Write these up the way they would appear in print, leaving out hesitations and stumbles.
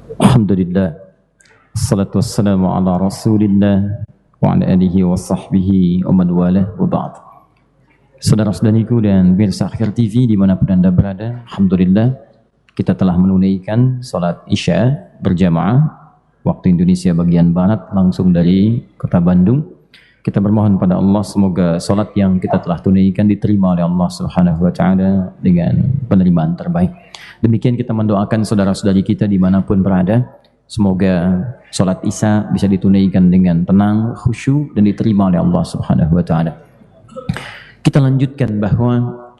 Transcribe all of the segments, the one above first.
Alhamdulillah, salatu wassalamu ala rasulillah wa ala alihi wa sahbihi wa man walah wa ba'd. Saudara-saudariku dan pemirsa Akhir TV dimanapun Anda berada, Alhamdulillah kita telah menunaikan salat Isya berjamaah waktu Indonesia bagian Barat langsung dari kota Bandung. Kita bermohon pada Allah semoga salat yang kita telah tunaikan diterima oleh Allah Subhanahu wa taala dengan penerimaan terbaik. Demikian kita mendoakan saudara-saudari kita dimanapun berada, semoga salat Isya bisa ditunaikan dengan tenang, khusyuk dan diterima oleh Allah Subhanahu wa taala. Kita lanjutkan bahwa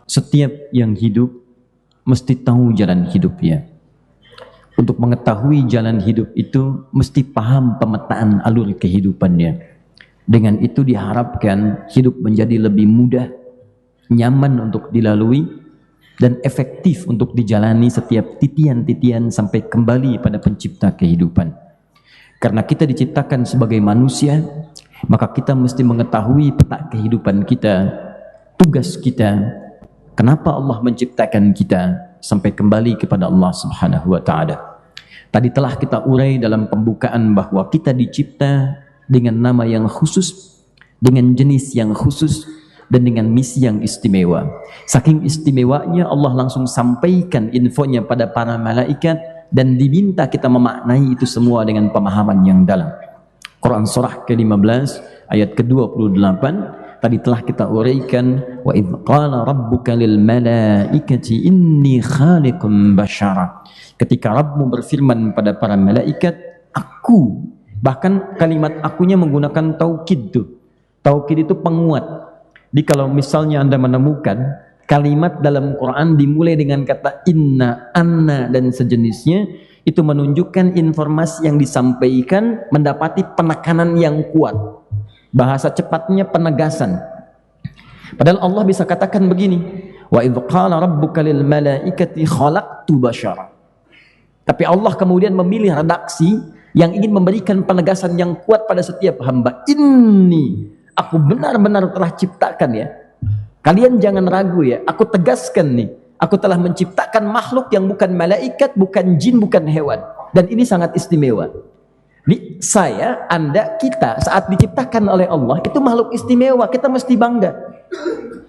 setiap yang hidup mesti tahu jalan hidupnya. Untuk mengetahui jalan hidup itu mesti paham pemetaan alur kehidupannya. Dengan itu diharapkan hidup menjadi lebih mudah, nyaman untuk dilalui, dan efektif untuk dijalani setiap titian-titian sampai kembali pada pencipta kehidupan. Karena kita diciptakan sebagai manusia, maka kita mesti mengetahui peta kehidupan kita, tugas kita, kenapa Allah menciptakan kita sampai kembali kepada Allah Subhanahu wa taala. Tadi telah kita urai dalam pembukaan bahwa kita dicipta dengan nama yang khusus, dengan jenis yang khusus, dan dengan misi yang istimewa. Saking istimewanya Allah langsung sampaikan infonya pada para malaikat dan diminta kita memaknai itu semua dengan pemahaman yang dalam. Quran surah ke-15 ayat ke-28 tadi telah kita uraikan, wa idz qala rabbuka lil malaikati inni khaliqum basyara. Ketika Rabbmu berfirman pada para malaikat, aku, bahkan kalimat akunya menggunakan taukid tuh. Taukid itu penguat. Jadi kalau misalnya Anda menemukan kalimat dalam Quran dimulai dengan kata inna, anna dan sejenisnya, itu menunjukkan informasi yang disampaikan mendapati penekanan yang kuat. Bahasa cepatnya penegasan. Padahal Allah bisa katakan begini, wa idz qala rabbuka lil malaikati khalaqtu basyara. Tapi Allah kemudian memilih redaksi yang ingin memberikan penegasan yang kuat pada setiap hamba. Ini aku benar-benar telah ciptakan ya. Kalian jangan ragu ya. Aku tegaskan nih. Aku telah menciptakan makhluk yang bukan malaikat, bukan jin, bukan hewan. Dan ini sangat istimewa. Di saya, Anda, kita saat diciptakan oleh Allah itu makhluk istimewa. Kita mesti bangga.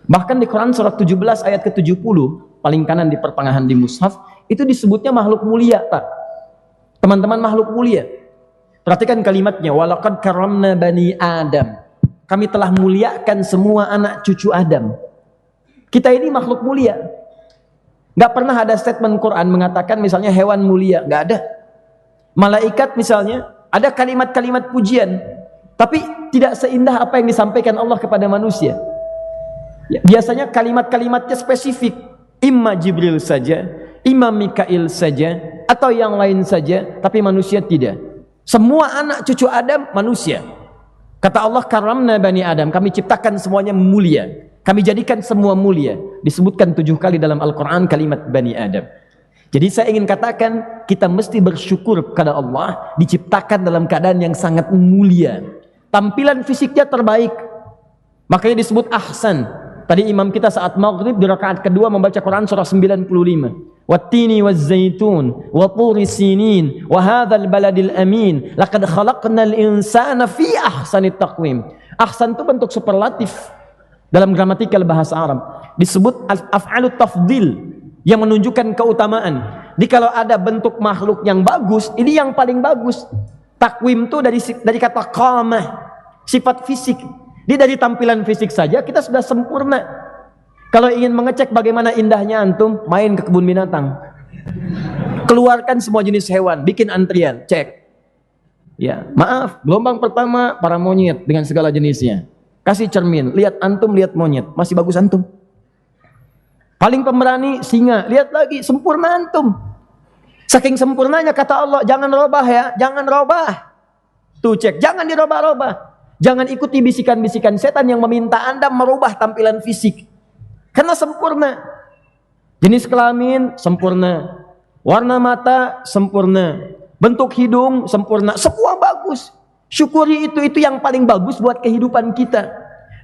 Bahkan di Quran surat 17 ayat ke-70 paling kanan di pertengahan di mushaf itu disebutnya makhluk mulia, tak? Teman-teman, makhluk mulia. Perhatikan kalimatnya, walaqad karramna bani Adam. Kami telah muliakan semua anak cucu Adam. Kita ini makhluk mulia. Gak pernah ada statement Quran mengatakan misalnya hewan mulia, gak ada. Malaikat misalnya ada kalimat-kalimat pujian, tapi tidak seindah apa yang disampaikan Allah kepada manusia. Ya, biasanya kalimat-kalimatnya spesifik, imma Jibril saja, imma Mikail saja, atau yang lain saja, tapi manusia tidak. Semua anak cucu Adam manusia. Kata Allah, karamna bani Adam, kami ciptakan semuanya mulia. Kami jadikan semua mulia. Disebutkan 7 kali dalam Al-Quran kalimat bani Adam. Jadi saya ingin katakan, kita mesti bersyukur kepada Allah, diciptakan dalam keadaan yang sangat mulia. Tampilan fisiknya terbaik. Makanya disebut ahsan. Tadi imam kita saat maghrib di rakaat kedua membaca Quran surah 95. Wattini wazzaitun wa turi sinin wa hadzal baladil amin laqad khalaqnal insana fi ahsanit taqwim. Ahsan itu bentuk superlatif dalam gramatikal bahasa Arab. Disebut af'alut tafdil yang menunjukkan keutamaan. Jadi kalau ada bentuk makhluk yang bagus, ini yang paling bagus. Takwim itu dari kata qamah, sifat fisik. Jadi dari tampilan fisik saja kita sudah sempurna. Kalau ingin mengecek bagaimana indahnya antum, main ke kebun binatang. Keluarkan semua jenis hewan, bikin antrian, cek. Ya, maaf, gelombang pertama para monyet dengan segala jenisnya. Kasih cermin, lihat antum, lihat monyet, masih bagus antum. Paling pemberani singa, lihat lagi sempurna antum. Saking sempurnanya kata Allah, jangan robah ya, jangan robah. Tuh cek, jangan dirobah-robah. Jangan ikuti bisikan-bisikan setan yang meminta Anda merubah tampilan fisik. Karena sempurna. Jenis kelamin sempurna. Warna mata sempurna. Bentuk hidung sempurna. Semua bagus. Syukuri itu yang paling bagus buat kehidupan kita.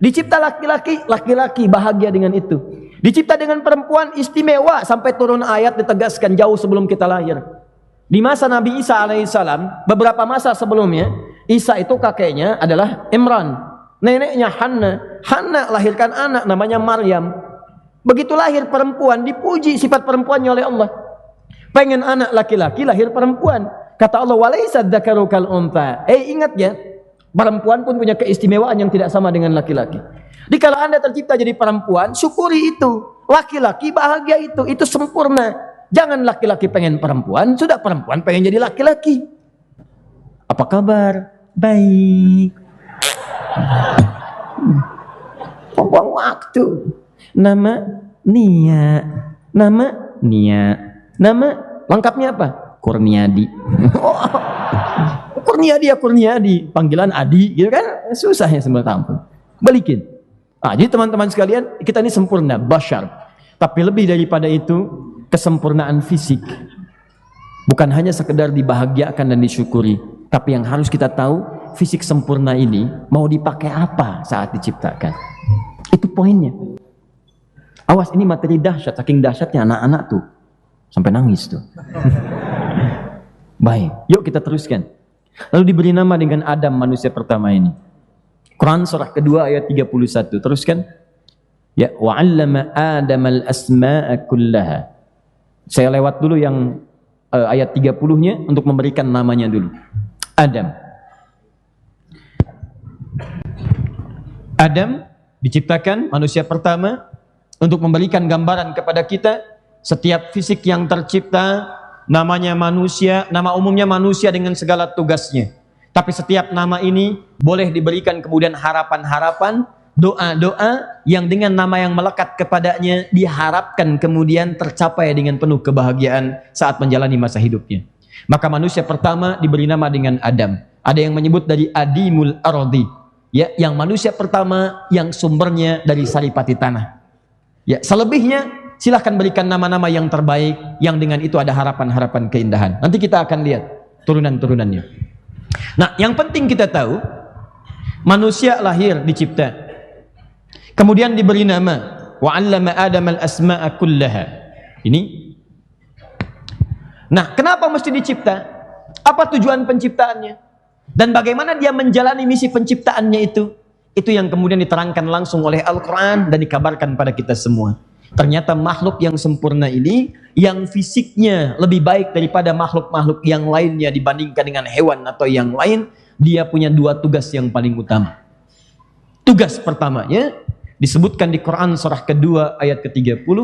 Dicipta laki-laki, laki-laki bahagia dengan itu. Dicipta dengan perempuan istimewa, sampai turun ayat ditegaskan jauh sebelum kita lahir. Di masa Nabi Isa alaihissalam, beberapa masa sebelumnya, Isa itu kakeknya adalah Imran, neneknya Hanna. Hanna lahirkan anak namanya Maryam. Begitu lahir perempuan, dipuji sifat perempuannya oleh Allah. Pengen anak laki-laki, lahir perempuan. Kata Allah, walaisa dzakaru kal untha. Ingat ya, perempuan pun punya keistimewaan yang tidak sama dengan laki-laki. Jadi kalau Anda tercipta jadi perempuan, syukuri itu. Laki-laki bahagia itu sempurna. Jangan laki-laki pengen perempuan, sudah perempuan pengen jadi laki-laki. Apa kabar? Baik. Buang waktu. Nama Nia. Nama Nia. Nama lengkapnya apa? Kurniadi. Kurniadi. Panggilan Adi, gitu kan? Susah ya sebenarnya. Balikin. Jadi teman-teman sekalian, kita ini sempurna, bashar. Tapi lebih daripada itu, kesempurnaan fisik bukan hanya sekedar dibahagiakan dan disyukuri, tapi yang harus kita tahu, fisik sempurna ini mau dipakai apa saat diciptakan. Itu poinnya. Awas, ini materi dahsyat, saking dahsyatnya anak-anak tuh sampai nangis tuh. Baik, yuk kita teruskan. Lalu diberi nama dengan Adam, manusia pertama ini. Quran surah kedua ayat 31, teruskan. Ya, wa 'allama Adam al-asma'a kullaha. Saya lewat dulu yang ayat 30-nya untuk memberikan namanya dulu. Adam. Adam diciptakan manusia pertama untuk memberikan gambaran kepada kita setiap fisik yang tercipta namanya manusia, nama umumnya manusia dengan segala tugasnya. Tapi setiap nama ini boleh diberikan kemudian harapan-harapan, doa-doa yang dengan nama yang melekat kepadanya diharapkan kemudian tercapai dengan penuh kebahagiaan saat menjalani masa hidupnya. Maka manusia pertama diberi nama dengan Adam. Ada yang menyebut dari Adimul Ardi, ya, yang manusia pertama yang sumbernya dari saripati tanah. Ya, selebihnya silahkan berikan nama-nama yang terbaik yang dengan itu ada harapan-harapan keindahan. Nanti kita akan lihat turunan-turunannya. Nah, yang penting kita tahu, manusia lahir dicipta, kemudian diberi nama, wa 'allama Adam al-asma'a kullaha. Ini. Nah, kenapa mesti dicipta? Apa tujuan penciptaannya? Dan bagaimana dia menjalani misi penciptaannya itu? Itu yang kemudian diterangkan langsung oleh Al-Quran dan dikabarkan pada kita semua. Ternyata makhluk yang sempurna ini, yang fisiknya lebih baik daripada makhluk-makhluk yang lainnya dibandingkan dengan hewan atau yang lain, dia punya dua tugas yang paling utama. Tugas pertamanya disebutkan di Quran surah kedua ayat ke-30.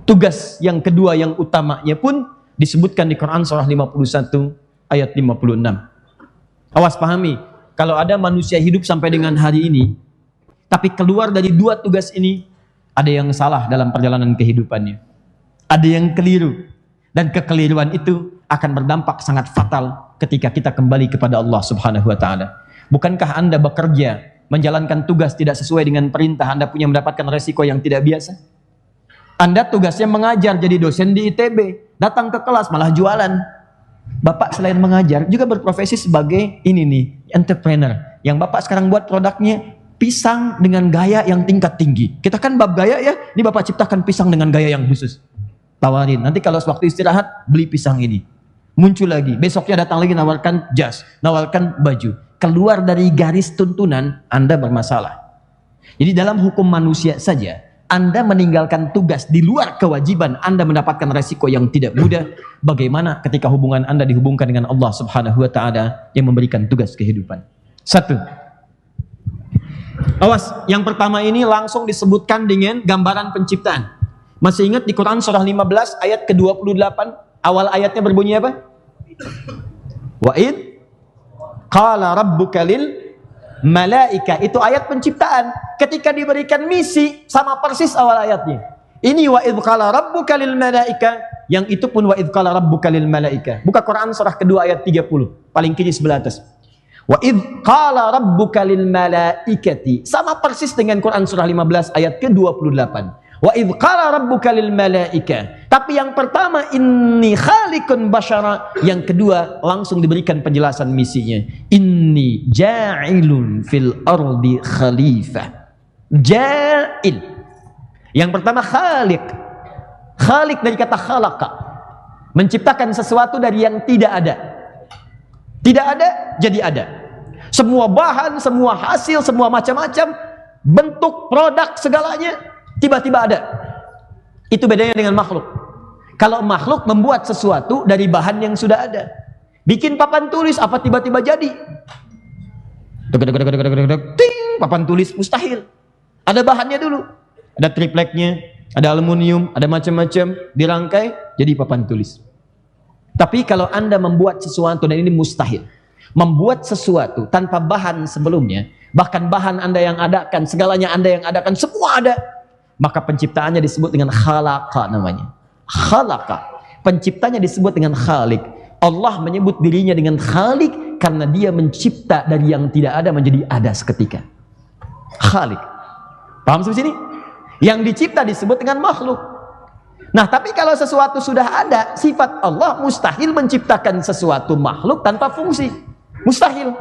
Tugas yang kedua yang utamanya pun disebutkan di Quran surah 51 ayat 56. Awas pahami, kalau ada manusia hidup sampai dengan hari ini, tapi keluar dari dua tugas ini, ada yang salah dalam perjalanan kehidupannya. Ada yang keliru. Dan kekeliruan itu akan berdampak sangat fatal ketika kita kembali kepada Allah Subhanahu wa Ta'ala. Bukankah Anda bekerja, menjalankan tugas tidak sesuai dengan perintah, Anda punya mendapatkan resiko yang tidak biasa? Anda tugasnya mengajar, jadi dosen di ITB, datang ke kelas malah jualan. Bapak selain mengajar juga berprofesi sebagai ini nih, entrepreneur. Yang Bapak sekarang buat produknya pisang dengan gaya yang tingkat tinggi. Kita kan bab gaya ya, ini Bapak ciptakan pisang dengan gaya yang khusus. Tawarin, nanti kalau waktu istirahat beli pisang ini. Muncul lagi, besoknya datang lagi nawarkan jas, nawarkan baju. Keluar dari garis tuntunan, Anda bermasalah. Jadi dalam hukum manusia saja, Anda meninggalkan tugas di luar kewajiban, Anda mendapatkan resiko yang tidak mudah. Bagaimana ketika hubungan Anda dihubungkan dengan Allah Subhanahu wa Ta'ala yang memberikan tugas kehidupan? Satu. Awas, yang pertama ini langsung disebutkan dengan gambaran penciptaan. Masih ingat di Quran surah 15 ayat ke-28, awal ayatnya berbunyi apa? Wa'id qala rabbuka lil malaika. Itu ayat penciptaan. Ketika diberikan misi, sama persis awal ayatnya. Ini wa'id qala rabbuka lil malaika, yang itu pun wa'id qala rabbuka lil malaika. Buka Quran surah kedua ayat 30, paling kiri sebelah atas. Wa idh qala rabbuka lil malaikati, sama persis dengan Quran surah 15 ayat ke-28. Wa idh qala rabbuka lil malaika. Tapi yang pertama inni khaliqun basyara, yang kedua langsung diberikan penjelasan misinya. Inni ja'ilun fil ardi khalifah. Ja'il. Yang pertama khaliq. Khaliq dari kata khalaqa. Menciptakan sesuatu dari yang tidak ada. Tidak ada, jadi ada. Semua bahan, semua hasil, semua macam-macam, bentuk, produk, segalanya, tiba-tiba ada. Itu bedanya dengan makhluk. Kalau makhluk membuat sesuatu dari bahan yang sudah ada. Bikin papan tulis, apa tiba-tiba jadi? Ting, papan tulis mustahil. Ada bahannya dulu. Ada tripleknya, ada aluminium, ada macam-macam, dirangkai, jadi papan tulis. Tapi kalau Anda membuat sesuatu, dan ini mustahil, membuat sesuatu tanpa bahan sebelumnya, bahkan bahan Anda yang adakan, segalanya Anda yang adakan, semua ada, maka penciptaannya disebut dengan khalaqa namanya. Khalaqa. Penciptanya disebut dengan khalik. Allah menyebut dirinya dengan khalik karena dia mencipta dari yang tidak ada menjadi ada seketika. Khalik. Paham sampai sini? Yang dicipta disebut dengan makhluk. Nah, tapi kalau sesuatu sudah ada, sifat Allah mustahil menciptakan sesuatu makhluk tanpa fungsi. Mustahil.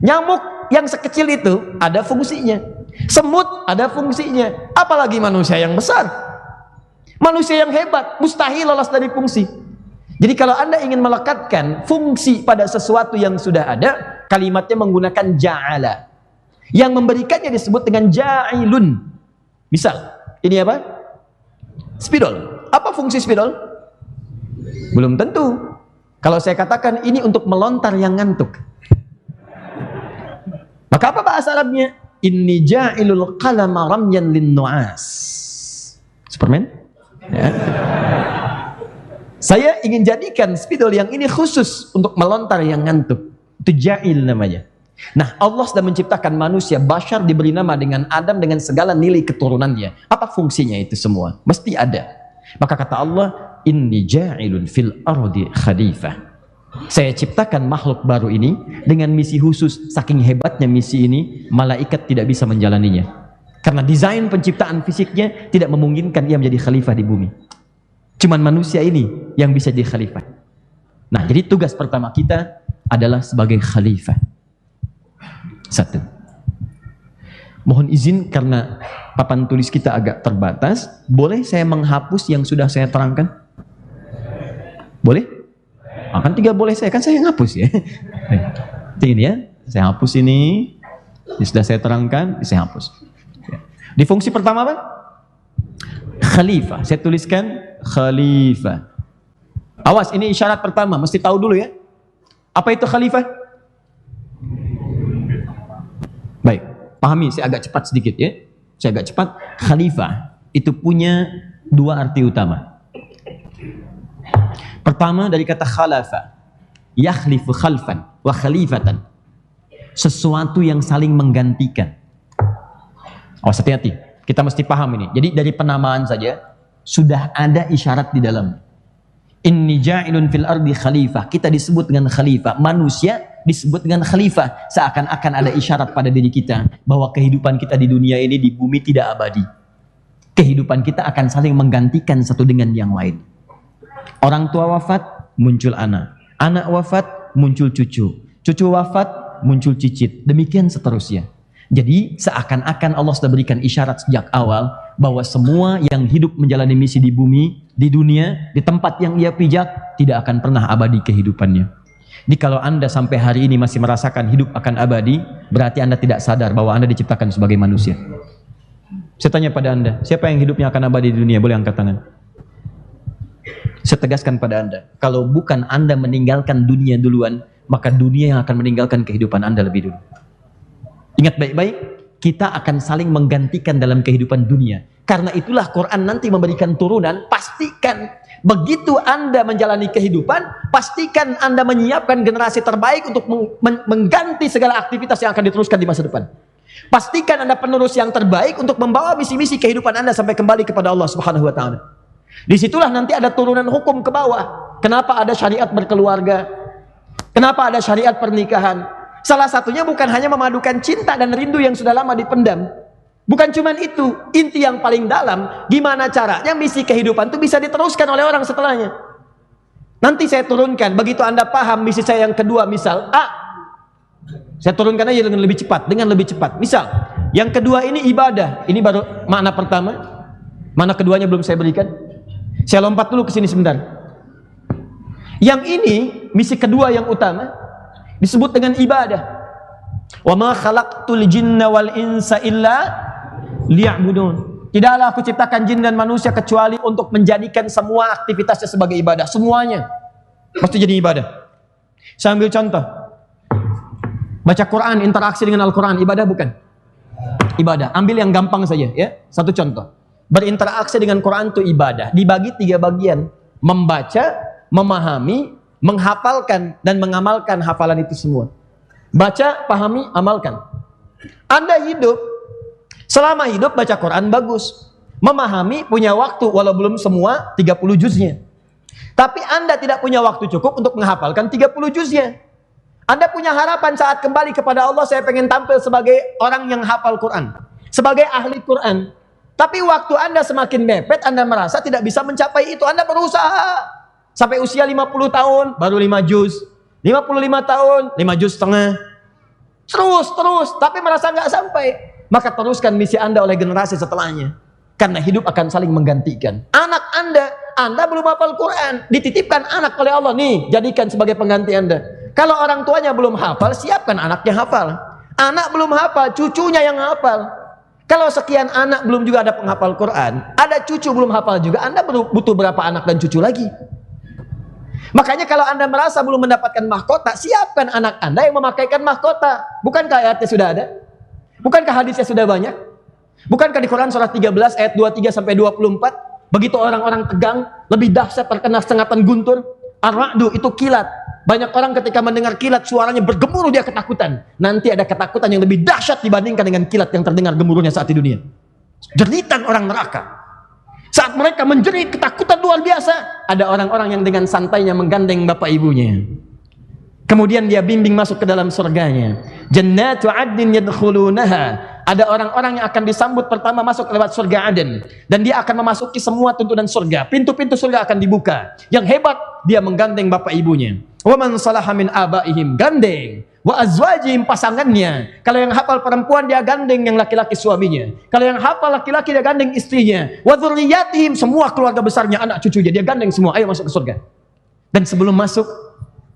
Nyamuk yang sekecil itu ada fungsinya. Semut ada fungsinya. Apalagi manusia yang besar. Manusia yang hebat, mustahil lolos dari fungsi. Jadi kalau Anda ingin melekatkan fungsi pada sesuatu yang sudah ada, kalimatnya menggunakan ja'ala. Yang memberikannya disebut dengan ja'ilun. Misal, ini apa? Spidol. Apa fungsi spidol? Belum tentu. Kalau saya katakan ini untuk melontar yang ngantuk, maka apa bahasa Arabnya? Inni ja'ilul qalama ramyan lin nu'as. Superman? Ya. Saya ingin jadikan spidol yang ini khusus untuk melontar yang ngantuk. Itu ja'il namanya. Nah, Allah sudah menciptakan manusia, bashar diberi nama dengan Adam dengan segala nilai keturunannya. Apa fungsinya itu semua? Mesti ada. Maka kata Allah, inni ja'ilun fil ardi khalifah. Saya ciptakan makhluk baru ini dengan misi khusus. Saking hebatnya misi ini, malaikat tidak bisa menjalaninya. Karena desain penciptaan fisiknya tidak memungkinkan ia menjadi khalifah di bumi. Cuman manusia ini yang bisa jadi khalifah. Nah, jadi tugas pertama kita adalah sebagai khalifah. Satu. Mohon izin karena papan tulis kita agak terbatas, boleh saya menghapus yang sudah saya terangkan? Boleh? Akan tiga boleh saya, kan saya yang hapus ya. Ini ya, saya hapus ini, sudah saya terangkan, saya hapus. Di fungsi pertama apa? Khalifah. Saya tuliskan khalifah. Awas, ini isyarat pertama, mesti tahu dulu ya. Apa itu khalifah? Baik, pahami, saya agak cepat sedikit ya. Saya agak cepat. Khalifah itu punya dua arti utama. Pertama dari kata khalafa, yakhlifu khalfan wa khalifatan. Sesuatu yang saling menggantikan. Awas, hati-hati. Kita mesti paham ini. Jadi dari penamaan saja sudah ada isyarat di dalam. Inni ja'ilun fil ardi khalifah. Kita disebut dengan khalifah. Manusia disebut dengan khalifah. Seakan-akan ada isyarat pada diri kita bahwa kehidupan kita di dunia ini, di bumi, tidak abadi. Kehidupan kita akan saling menggantikan satu dengan yang lain. Orang tua wafat, muncul anak. Anak wafat, muncul cucu. Cucu wafat, muncul cicit. Demikian seterusnya. Jadi seakan-akan Allah sudah berikan isyarat sejak awal bahwa semua yang hidup menjalani misi di bumi, di dunia, di tempat yang ia pijak, tidak akan pernah abadi kehidupannya. Jadi kalau Anda sampai hari ini masih merasakan hidup akan abadi, berarti Anda tidak sadar bahwa Anda diciptakan sebagai manusia. Saya tanya pada Anda, siapa yang hidupnya akan abadi di dunia? Boleh angkat tangan. Saya tegaskan pada Anda, kalau bukan Anda meninggalkan dunia duluan, maka dunia yang akan meninggalkan kehidupan Anda lebih dulu. Ingat baik-baik, kita akan saling menggantikan dalam kehidupan dunia. Karena itulah Quran nanti memberikan turunan, pastikan begitu Anda menjalani kehidupan, pastikan Anda menyiapkan generasi terbaik untuk mengganti segala aktivitas yang akan diteruskan di masa depan. Pastikan Anda penerus yang terbaik untuk membawa misi-misi kehidupan Anda sampai kembali kepada Allah Subhanahu wa taala. Disitulah nanti ada turunan hukum ke bawah. Kenapa ada syariat berkeluarga? Kenapa ada syariat pernikahan? Salah satunya bukan hanya memadukan cinta dan rindu yang sudah lama dipendam. Bukan cuma itu, inti yang paling dalam, gimana caranya misi kehidupan itu bisa diteruskan oleh orang setelahnya. Nanti saya turunkan, begitu Anda paham misi saya yang kedua, misal A, saya turunkan aja dengan lebih cepat, Misal, yang kedua ini ibadah, ini baru makna pertama, makna keduanya belum saya berikan. Saya lompat dulu ke sini sebentar. Yang ini misi kedua yang utama disebut dengan ibadah. Wa ma khalaqtul jinna wal insa illa liya'budun. Tidaklah aku ciptakan jin dan manusia kecuali untuk menjadikan semua aktivitasnya sebagai ibadah. Semuanya pasti jadi ibadah. Saya ambil contoh. Baca Quran, interaksi dengan Al-Quran, ibadah bukan? Ibadah. Ambil yang gampang saja ya. Satu contoh. Berinteraksi dengan Quran itu ibadah. Dibagi 3 bagian. Membaca, memahami, menghafalkan, dan mengamalkan hafalan itu semua. Baca, pahami, amalkan. Anda hidup, selama hidup baca Quran bagus. Memahami, punya waktu, walau belum semua 30 juznya. Tapi Anda tidak punya waktu cukup untuk menghafalkan 30 juznya. Anda punya harapan saat kembali kepada Allah, saya pengen tampil sebagai orang yang hafal Quran, sebagai ahli Quran. Tapi waktu Anda semakin mepet, Anda merasa tidak bisa mencapai itu. Anda berusaha sampai usia 50 tahun baru 5 juz, 55 tahun 5 juz setengah, terus tapi merasa nggak sampai. Maka teruskan misi Anda oleh generasi setelahnya, karena hidup akan saling menggantikan. Anak Anda belum hafal Quran, dititipkan anak oleh Allah, nih jadikan sebagai pengganti Anda. Kalau orang tuanya belum hafal, siapkan anaknya hafal. Anak belum hafal, cucunya yang hafal. Kalau sekian anak belum juga ada penghafal Quran, ada cucu belum hafal juga, Anda butuh berapa anak dan cucu lagi? Makanya kalau Anda merasa belum mendapatkan mahkota, siapkan anak Anda yang memakaikan mahkota. Bukankah ayatnya sudah ada? Bukankah hadisnya sudah banyak? Bukankah di Quran surah 13 ayat 23 sampai 24, begitu orang-orang tegang, lebih dahsyat terkena sengatan guntur. Ar-ra'du itu kilat. Banyak orang ketika mendengar kilat, suaranya bergemuruh, dia ketakutan. Nanti ada ketakutan yang lebih dahsyat dibandingkan dengan kilat yang terdengar gemuruhnya saat di dunia. Jeritan orang neraka. Saat mereka menjerit ketakutan luar biasa, ada orang-orang yang dengan santainya menggandeng bapak ibunya. Kemudian dia bimbing masuk ke dalam surganya. Jannatu 'adnin yadkhulunaha. Ada orang-orang yang akan disambut pertama masuk lewat surga Aden, dan dia akan memasuki semua tuntunan surga. Pintu-pintu surga akan dibuka. Yang hebat, dia menggandeng bapak ibunya. Wa man salaha min abaihim, gandeng. Wa azwajihim, pasangannya. Kalau yang hafal perempuan, dia gandeng yang laki-laki suaminya. Kalau yang hafal laki-laki, dia gandeng istrinya. Wa dzurriyyatihim, semua keluarga besarnya, anak cucunya, dia gandeng semua. Ayo masuk ke surga. Dan sebelum masuk,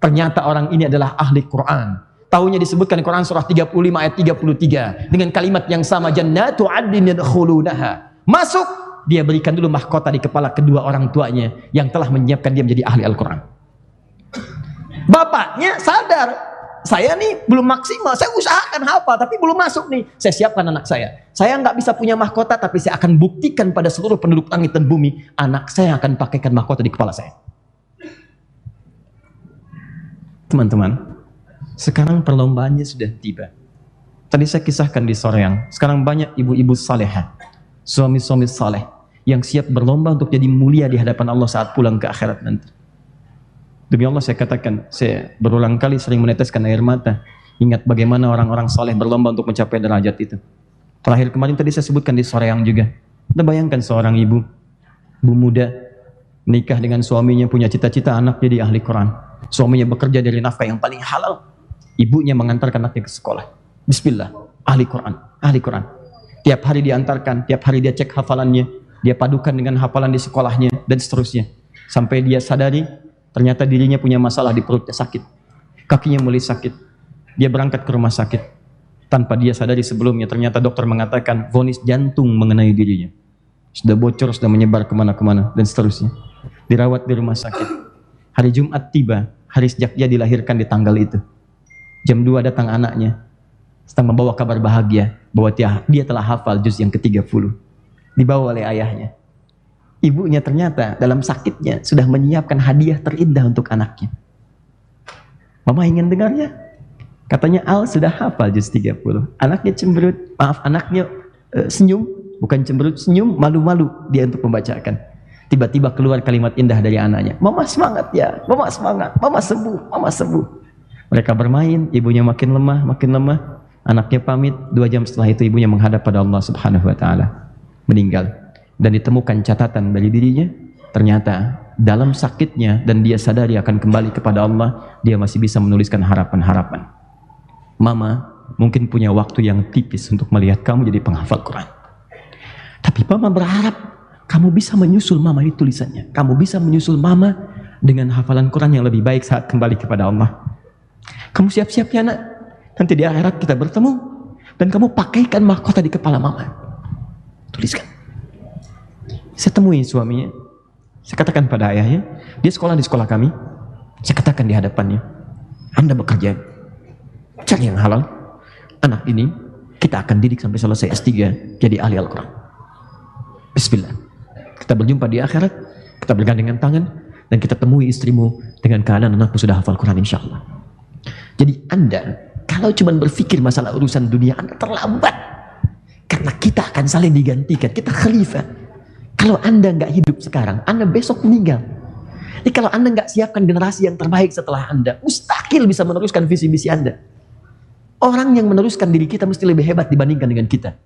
ternyata orang ini adalah ahli Quran. Tahunya disebutkan di Quran surah 35 ayat 33 dengan kalimat yang sama, jannatu 'adnin yadkhulunaha. Masuk, dia berikan dulu mahkota di kepala kedua orang tuanya yang telah menyiapkan dia menjadi ahli Al-Quran. Bapaknya sadar, saya nih belum maksimal, saya usahakan hafal tapi belum masuk nih. Saya siapkan anak saya. Saya nggak bisa punya mahkota, tapi saya akan buktikan pada seluruh penduduk langit dan bumi, anak saya akan pakaikan mahkota di kepala saya. Teman-teman, sekarang perlombaannya sudah tiba. Tadi saya kisahkan di Soreang, sekarang banyak ibu-ibu salehah, suami-suami saleh yang siap berlomba untuk jadi mulia di hadapan Allah saat pulang ke akhirat nanti. Demi Allah saya katakan, saya berulang kali sering meneteskan air mata. Ingat bagaimana orang-orang saleh berlomba untuk mencapai derajat itu. Terakhir kemarin tadi saya sebutkan di Soreang juga. Kita bayangkan seorang ibu muda, menikah dengan suaminya, punya cita-cita anak jadi ahli Quran. Suaminya bekerja dari nafkah yang paling halal. Ibunya mengantarkan anaknya ke sekolah. Bismillah, ahli Quran, ahli Quran. Tiap hari diantarkan, tiap hari dia cek hafalannya, dia padukan dengan hafalan di sekolahnya, dan seterusnya. Sampai dia sadari, ternyata dirinya punya masalah di perutnya, sakit. Kakinya mulai sakit. Dia berangkat ke rumah sakit. Tanpa dia sadari sebelumnya, ternyata dokter mengatakan vonis jantung mengenai dirinya. Sudah bocor, sudah menyebar kemana-kemana, dan seterusnya. Dirawat di rumah sakit. Hari Jumat tiba, hari sejak dia dilahirkan di tanggal itu. Jam 2 datang anaknya, sedang membawa kabar bahagia bahwa dia telah hafal juz yang ke-30. Dibawa oleh ayahnya. Ibunya ternyata dalam sakitnya sudah menyiapkan hadiah terindah untuk anaknya. Mama ingin dengarnya. Katanya Al sudah hafal juz 30. Anaknya cemberut, anaknya senyum, bukan cemberut, senyum, malu-malu dia untuk membacakan. Tiba-tiba keluar kalimat indah dari anaknya. Mama semangat ya, mama semangat, mama sembuh, mama sembuh. Mereka bermain, ibunya makin lemah, makin lemah. Anaknya pamit, 2 jam setelah itu ibunya menghadap pada Allah Subhanahu wa Ta'ala, meninggal. Dan ditemukan catatan dari dirinya, ternyata dalam sakitnya dan dia sadari akan kembali kepada Allah, dia masih bisa menuliskan harapan-harapan. Mama mungkin punya waktu yang tipis untuk melihat kamu jadi penghafal Quran. Tapi mama berharap kamu bisa menyusul mama di tulisannya. Kamu bisa menyusul mama dengan hafalan Quran yang lebih baik saat kembali kepada Allah. Kamu siap-siap ya nak, nanti di akhirat kita bertemu, dan kamu pakaikan mahkota di kepala mama. Tuliskan. Saya temui suaminya, saya katakan pada ayahnya, dia sekolah di sekolah kami, saya katakan di hadapannya, Anda bekerja, cari yang halal, anak ini kita akan didik sampai selesai S3 jadi ahli Al-Quran. Bismillah. Kita berjumpa di akhirat, kita bergandengan tangan, dan kita temui istrimu dengan keadaan anakmu sudah hafal Quran insya Allah. Jadi Anda kalau cuma berpikir masalah urusan dunia, Anda terlambat, karena kita akan saling digantikan. Kita khalifah. Kalau Anda nggak hidup sekarang, Anda besok meninggal. Jadi kalau Anda nggak siapkan generasi yang terbaik setelah Anda, mustahil bisa meneruskan visi misi Anda. Orang yang meneruskan diri kita mesti lebih hebat dibandingkan dengan kita.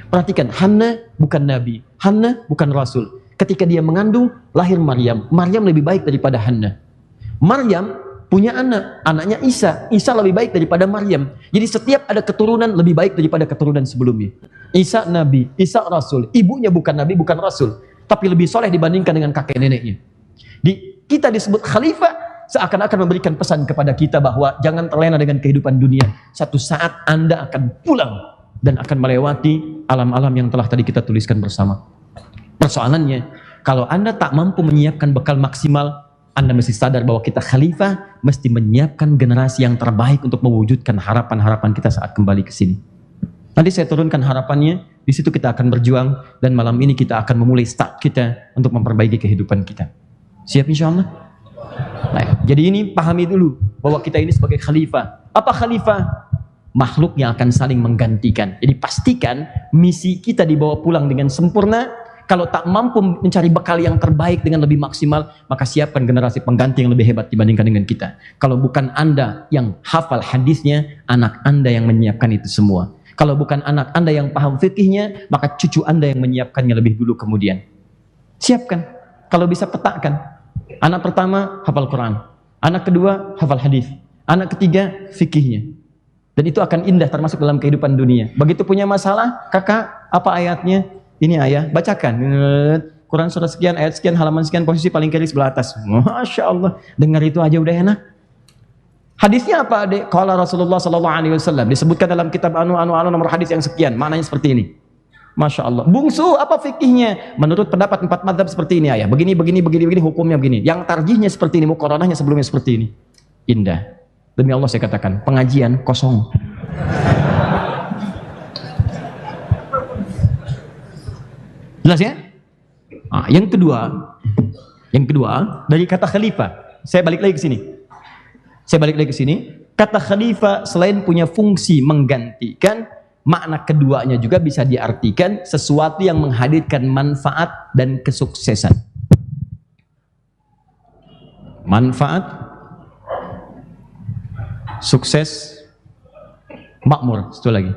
Perhatikan, Hannah bukan nabi, Hannah bukan rasul. Ketika dia mengandung, lahir Maryam. Maryam lebih baik daripada Hannah. Maryam punya anak, anaknya Isa. Isa lebih baik daripada Maryam. Jadi setiap ada keturunan lebih baik daripada keturunan sebelumnya. Isa nabi, Isa rasul. Ibunya bukan nabi, bukan rasul, tapi lebih soleh dibandingkan dengan kakek neneknya. Kita disebut khalifah, seakan-akan memberikan pesan kepada kita bahwa jangan terlena dengan kehidupan dunia. Satu saat Anda akan pulang dan akan melewati alam-alam yang telah tadi kita tuliskan bersama. Persoalannya, kalau Anda tak mampu menyiapkan bekal maksimal, Anda mesti sadar bahwa kita khalifah mesti menyiapkan generasi yang terbaik untuk mewujudkan harapan-harapan kita saat kembali ke sini. Nanti saya turunkan harapannya, di situ kita akan berjuang, dan malam ini kita akan memulai start kita untuk memperbaiki kehidupan kita. Siap insya Allah? Baik, jadi ini pahami dulu bahwa kita ini sebagai khalifah. Apa khalifah? Makhluk yang akan saling menggantikan. Jadi pastikan misi kita dibawa pulang dengan sempurna. Kalau tak mampu mencari bekal yang terbaik dengan lebih maksimal, maka siapkan generasi pengganti yang lebih hebat dibandingkan dengan kita. Kalau bukan Anda yang hafal hadisnya, anak Anda yang menyiapkan itu semua. Kalau bukan anak Anda yang paham fikihnya, maka cucu Anda yang menyiapkannya lebih dulu kemudian. Siapkan. Kalau bisa petakan. Anak pertama hafal Quran, anak kedua hafal hadis, anak ketiga fikihnya. Dan itu akan indah termasuk dalam kehidupan dunia. Begitu punya masalah, kakak apa ayatnya? Ini ayah, bacakan. Quran surah sekian, ayat sekian, halaman sekian, posisi paling kiri sebelah atas. Masya Allah, dengar itu aja udah enak. Hadisnya apa adik? Qala Rasulullah SAW, disebutkan dalam kitab nomor hadis yang sekian, maknanya seperti ini. Masya Allah. Bungsu, apa fikihnya? Menurut pendapat 4 mazhab seperti ini ayah. Begini, hukumnya begini. Yang tarjihnya seperti ini, muqaranahnya sebelumnya seperti ini. Indah. Demi Allah saya katakan, pengajian kosong. Jelas ya? Nah, yang kedua dari kata khalifah. Saya balik lagi ke sini. Kata khalifah selain punya fungsi menggantikan, makna keduanya juga bisa diartikan sesuatu yang menghadirkan manfaat dan kesuksesan. Manfaat, sukses, makmur. Satu lagi.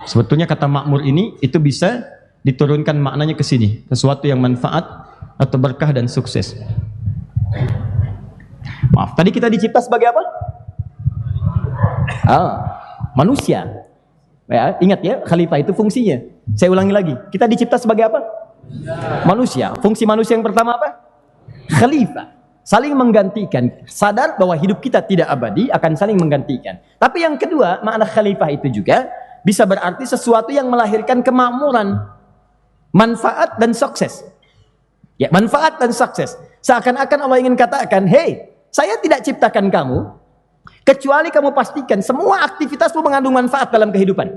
Sebetulnya kata makmur ini itu bisa diturunkan maknanya ke sini, sesuatu yang manfaat atau berkah dan sukses. Maaf, tadi kita dicipta sebagai apa? Manusia. Ya, ingat ya, khalifah itu fungsinya. Saya ulangi lagi, kita dicipta sebagai apa? Manusia. Fungsi manusia yang pertama apa? Khalifah. Saling menggantikan. Sadar bahwa hidup kita tidak abadi, akan saling menggantikan. Tapi yang kedua, makna khalifah itu juga bisa berarti sesuatu yang melahirkan kemakmuran, manfaat dan sukses. Ya, manfaat dan sukses. Seakan-akan Allah ingin katakan, hey, saya tidak ciptakan kamu kecuali kamu pastikan semua aktivitasmu mengandung manfaat dalam kehidupan.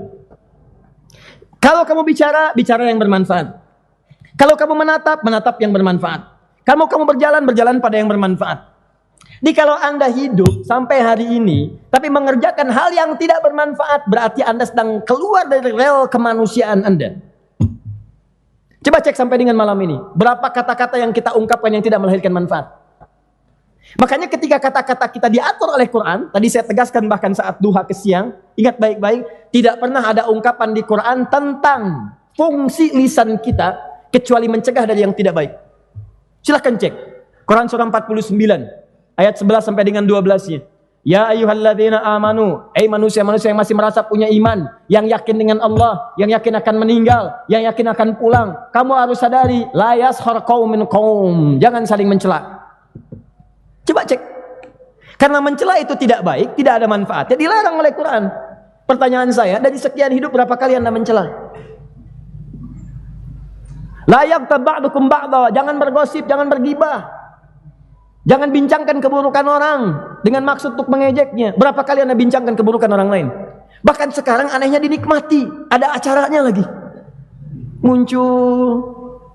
Kalau kamu bicara yang bermanfaat. Kalau kamu menatap yang bermanfaat. Kamu berjalan pada yang bermanfaat. Jadi kalau Anda hidup sampai hari ini, tapi mengerjakan hal yang tidak bermanfaat, berarti Anda sedang keluar dari rel kemanusiaan Anda. Coba cek sampai dengan malam ini, berapa kata-kata yang kita ungkapkan yang tidak melahirkan manfaat. Makanya ketika kata-kata kita diatur oleh Quran, tadi saya tegaskan bahkan saat duha ke siang, ingat baik-baik, tidak pernah ada ungkapan di Quran tentang fungsi lisan kita, kecuali mencegah dari yang tidak baik. Silahkan cek, Quran surah 49, ayat 11 sampai dengan 12-nya. Ya ayyuhalladzina amanu, manusia-manusia yang masih merasa punya iman, yang yakin dengan Allah, yang yakin akan meninggal, yang yakin akan pulang. Kamu harus sadari, la yaskhar qaumin qaum. Jangan saling mencela. Coba cek. Karena mencela itu tidak baik, tidak ada manfaatnya, dilarang oleh Quran. Pertanyaan saya, dari sekian hidup berapa kali Anda mencela? La yaghtab ba'dukum ba'dha. Jangan bergosip, jangan bergibah. Jangan bincangkan keburukan orang dengan maksud untuk mengejeknya. Berapa kali Anda bincangkan keburukan orang lain? Bahkan sekarang anehnya dinikmati. Ada acaranya lagi. Muncul,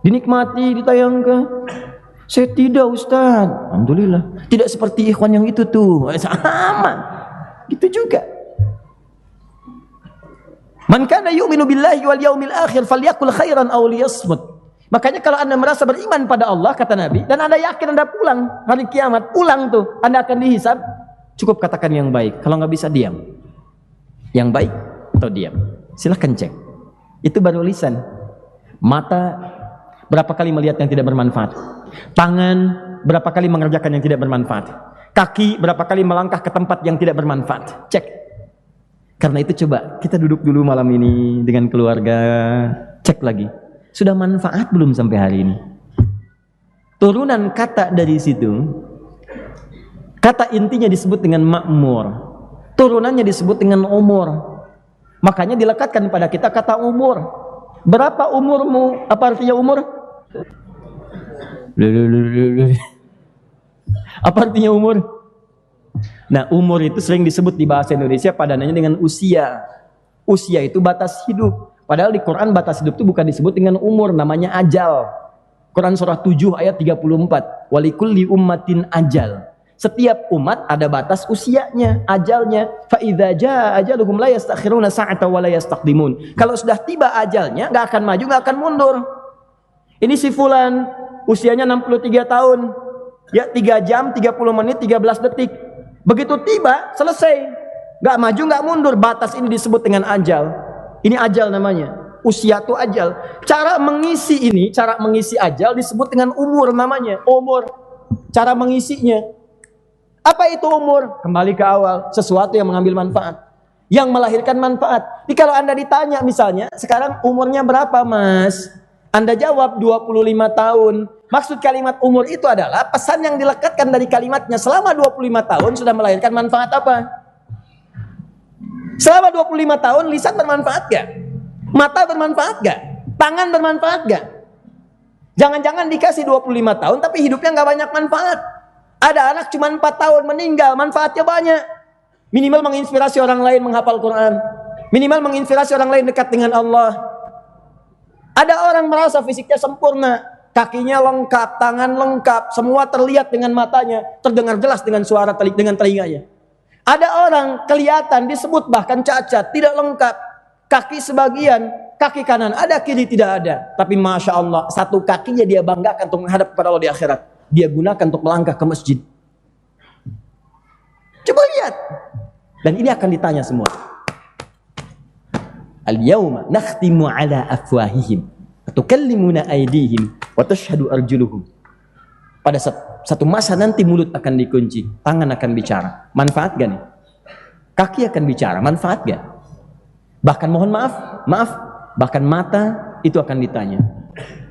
dinikmati, ditayangkan. Saya tidak, Ustaz. Alhamdulillah. Tidak seperti ikhwan yang itu tuh. Sama. Gitu juga. Man kana yu'minu billahi wal yaumil akhir falyakul khairan aw liyasmut. Makanya kalau Anda merasa beriman pada Allah, kata Nabi, dan Anda yakin Anda pulang hari kiamat, pulang tuh, Anda akan dihisab, cukup katakan yang baik. Kalau nggak bisa, diam. Yang baik atau diam. Silahkan cek. Itu baru lisan. Mata berapa kali melihat yang tidak bermanfaat. Tangan berapa kali mengerjakan yang tidak bermanfaat. Kaki berapa kali melangkah ke tempat yang tidak bermanfaat. Cek. Karena itu coba kita duduk dulu malam ini dengan keluarga, cek lagi. Sudah manfaat belum sampai hari ini? Turunan kata dari situ, kata intinya disebut dengan makmur, turunannya disebut dengan umur. Makanya dilekatkan pada kita kata umur. Berapa umurmu? Apa artinya umur? Apa artinya umur? Nah, umur itu sering disebut di bahasa Indonesia padanannya dengan usia. Usia itu batas hidup. Padahal di Quran batas hidup itu bukan disebut dengan umur, namanya ajal. Quran surah 7 ayat 34. Walikulli ummatin ajal. Setiap umat ada batas usianya, ajalnya. Fa idza jaa ajaluhum la yastakhiruna sa'ata wa la yastaqdimun. Kalau sudah tiba ajalnya, enggak akan maju, enggak akan mundur. Ini si fulan usianya 63 tahun. Ya 3 jam 30 menit 13 detik. Begitu tiba, selesai. Enggak maju, enggak mundur. Batas ini disebut dengan ajal. Ini ajal namanya. Usia itu ajal. Cara mengisi ini, cara mengisi ajal disebut dengan umur namanya. Umur. Cara mengisinya. Apa itu umur? Kembali ke awal. Sesuatu yang mengambil manfaat. Yang melahirkan manfaat. Jadi kalau Anda ditanya misalnya, sekarang umurnya berapa, Mas? Anda jawab 25 tahun. Maksud kalimat umur itu adalah pesan yang dilekatkan dari kalimatnya. Selama 25 tahun sudah melahirkan manfaat apa? Selama 25 tahun lisan bermanfaat gak? Mata bermanfaat gak? Tangan bermanfaat gak? Jangan-jangan dikasih 25 tahun tapi hidupnya gak banyak manfaat. Ada anak cuma 4 tahun meninggal, manfaatnya banyak. Minimal menginspirasi orang lain menghafal Quran. Minimal menginspirasi orang lain dekat dengan Allah. Ada orang merasa fisiknya sempurna, kakinya lengkap, tangan lengkap, semua terlihat dengan matanya, terdengar jelas dengan suara dengan telinganya. Ada orang kelihatan disebut bahkan cacat, tidak lengkap. Kaki sebagian, kaki kanan ada, kiri tidak ada. Tapi Masya Allah, satu kakinya dia banggakan untuk menghadap kepada Allah di akhirat. Dia gunakan untuk melangkah ke masjid. Coba lihat. Dan ini akan ditanya semua. Al-yawma nakhtimu ala afwahihim wa tukallimuna aydihim wa tashhadu arjuluhum. Pada satu masa nanti mulut akan dikunci, tangan akan bicara. Manfaat gak nih? Kaki akan bicara, manfaat gak? Bahkan mohon maaf, bahkan mata itu akan ditanya.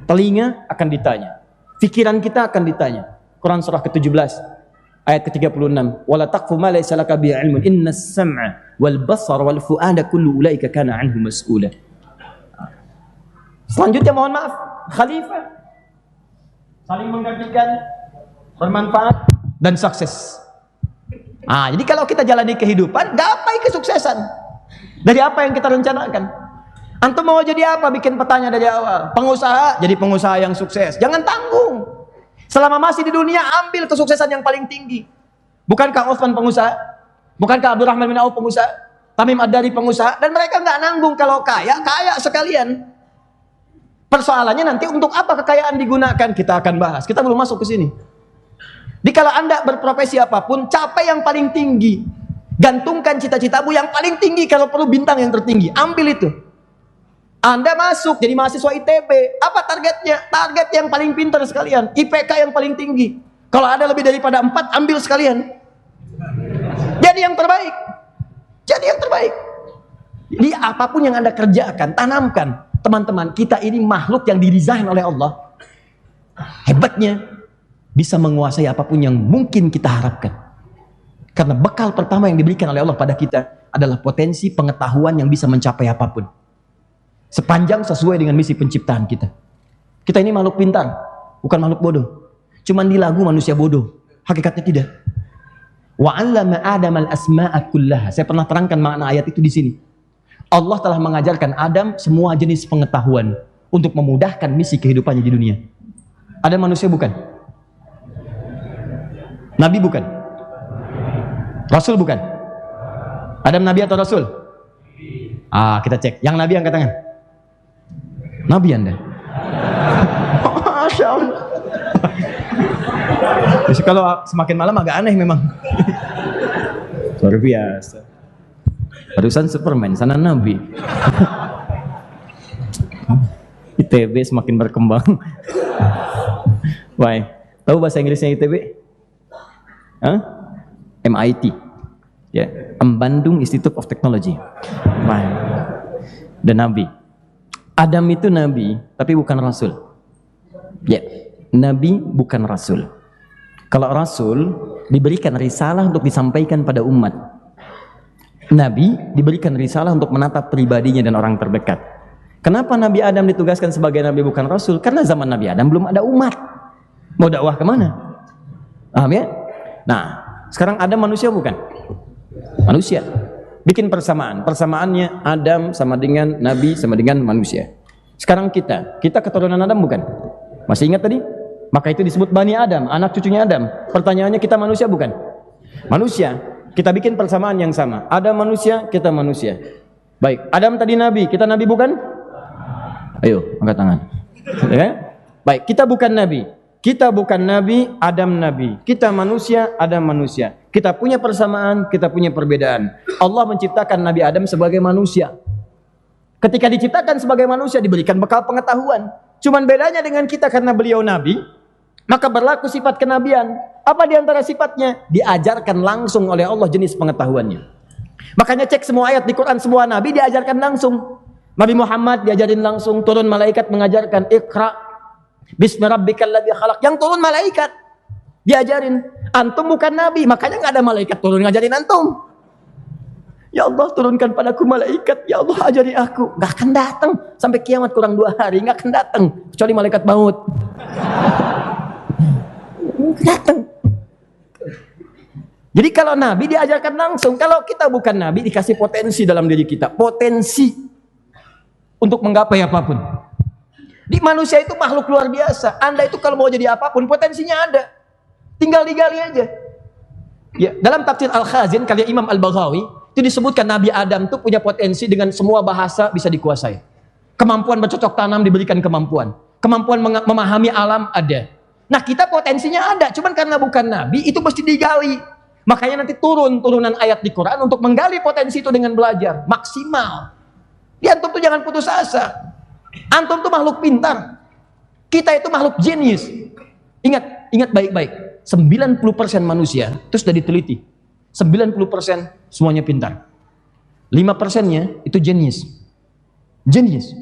Telinga akan ditanya. Pikiran kita akan ditanya. Quran surah ke-17 ayat ke-36. Wala taqfu ma laysa laka bihi ilmun innas sam'a wal basara wal fuada kullu ulaika kana anhu mas'ula. Selanjutnya mohon maaf, khalifah saling menggantikan, bermanfaat dan sukses. Jadi kalau kita jalani kehidupan, gapai kesuksesan. Dari apa yang kita rencanakan? Antum mau jadi apa? Bikin petanya dari awal. Pengusaha, jadi pengusaha yang sukses. Jangan tanggung. Selama masih di dunia, ambil kesuksesan yang paling tinggi. Bukankah Utsman pengusaha? Bukankah Abdurrahman bin Auf pengusaha? Tamim Ad-Dari pengusaha? Dan mereka nggak nanggung kalau kaya, kaya sekalian. Persoalannya nanti untuk apa kekayaan digunakan? Kita akan bahas. Kita belum masuk ke sini. Jadi kalau Anda berprofesi apapun, capai yang paling tinggi. Gantungkan cita-citamu yang paling tinggi, kalau perlu bintang yang tertinggi. Ambil itu. Anda masuk jadi mahasiswa ITB. Apa targetnya? Target yang paling pintar sekalian. IPK yang paling tinggi. Kalau ada lebih daripada 4, ambil sekalian. Jadi yang terbaik. Jadi yang terbaik. Jadi apapun yang Anda kerjakan, tanamkan. Teman-teman, kita ini makhluk yang didesain oleh Allah. Hebatnya, bisa menguasai apapun yang mungkin kita harapkan. Karena bekal pertama yang diberikan oleh Allah pada kita adalah potensi pengetahuan yang bisa mencapai apapun. Sepanjang sesuai dengan misi penciptaan kita. Kita ini makhluk pintar, bukan makhluk bodoh. Cuman di lagu manusia bodoh. Hakikatnya tidak. Wa 'allama Adam al-asma'a kullaha. Saya pernah terangkan makna ayat itu di sini. Allah telah mengajarkan Adam semua jenis pengetahuan untuk memudahkan misi kehidupannya di dunia. Ada manusia bukan? Nabi bukan? Rasul bukan? Adam Nabi atau Rasul? Kita cek. Yang Nabi angkat tangan. Nabi Anda. Masya Allah. Jadi kalau semakin malam agak aneh memang. Luar biasa. Barusan Superman, sana Nabi. ITB semakin berkembang. Why? Tahu bahasa Inggrisnya ITB? MIT. Ya, Bandung Institute of Technology. Why? Dan Nabi. Adam itu Nabi, tapi bukan Rasul. Ya, Nabi bukan Rasul. Kalau Rasul diberikan risalah untuk disampaikan pada umat. Nabi diberikan risalah untuk menatap pribadinya dan orang terdekat. Kenapa Nabi Adam ditugaskan sebagai Nabi bukan Rasul? Karena zaman Nabi Adam belum ada umat. Mau dakwah kemana? Paham ya? Nah, sekarang Adam manusia bukan? Manusia. Bikin persamaan. Persamaannya Adam sama dengan Nabi sama dengan manusia. Sekarang kita keturunan Adam bukan? Masih ingat tadi? Maka itu disebut Bani Adam, anak cucunya Adam. Pertanyaannya, kita manusia bukan? Manusia. Kita bikin persamaan yang sama. Adam manusia, kita manusia. Baik, Adam tadi Nabi, kita Nabi bukan? Ayo, angkat tangan. Ya? Baik, kita bukan Nabi. Kita bukan Nabi, Adam Nabi. Kita manusia, Adam manusia. Kita punya persamaan, kita punya perbedaan. Allah menciptakan Nabi Adam sebagai manusia. Ketika diciptakan sebagai manusia, diberikan bekal pengetahuan. Cuman bedanya dengan kita karena beliau Nabi, maka berlaku sifat kenabian. Apa di antara sifatnya? Diajarkan langsung oleh Allah jenis pengetahuannya. Makanya cek semua ayat di Quran, semua Nabi diajarkan langsung. Nabi Muhammad diajarin langsung, turun malaikat mengajarkan, Iqra bismi rabbikal ladzi khalaq. Yang turun malaikat diajarin. Antum bukan Nabi, makanya nggak ada malaikat turun ngajarin antum. Ya Allah, turunkan padaku malaikat. Ya Allah, ajari aku. Nggak akan datang sampai kiamat kurang 2 hari, nggak akan datang kecuali malaikat maut. Datang. Jadi kalau Nabi diajarkan langsung, kalau kita bukan Nabi dikasih potensi dalam diri kita, potensi untuk menggapai apapun. Di manusia itu makhluk luar biasa. Anda itu kalau mau jadi apapun potensinya ada, tinggal digali aja. Ya, dalam tafsir Al-Khazin karya Imam Al-Baghawi itu disebutkan Nabi Adam itu punya potensi dengan semua bahasa bisa dikuasai. Kemampuan bercocok tanam diberikan kemampuan, kemampuan memahami alam ada. Nah, kita potensinya ada, cuman karena bukan Nabi itu mesti digali. Makanya nanti turunan ayat di Quran untuk menggali potensi itu dengan belajar maksimal. Ya, antum tuh jangan putus asa. Antum tuh makhluk pintar. Kita itu makhluk jenius. Ingat baik-baik. 90% manusia itu sudah diteliti. 90% semuanya pintar. 5%-nya itu jenius. Jenius.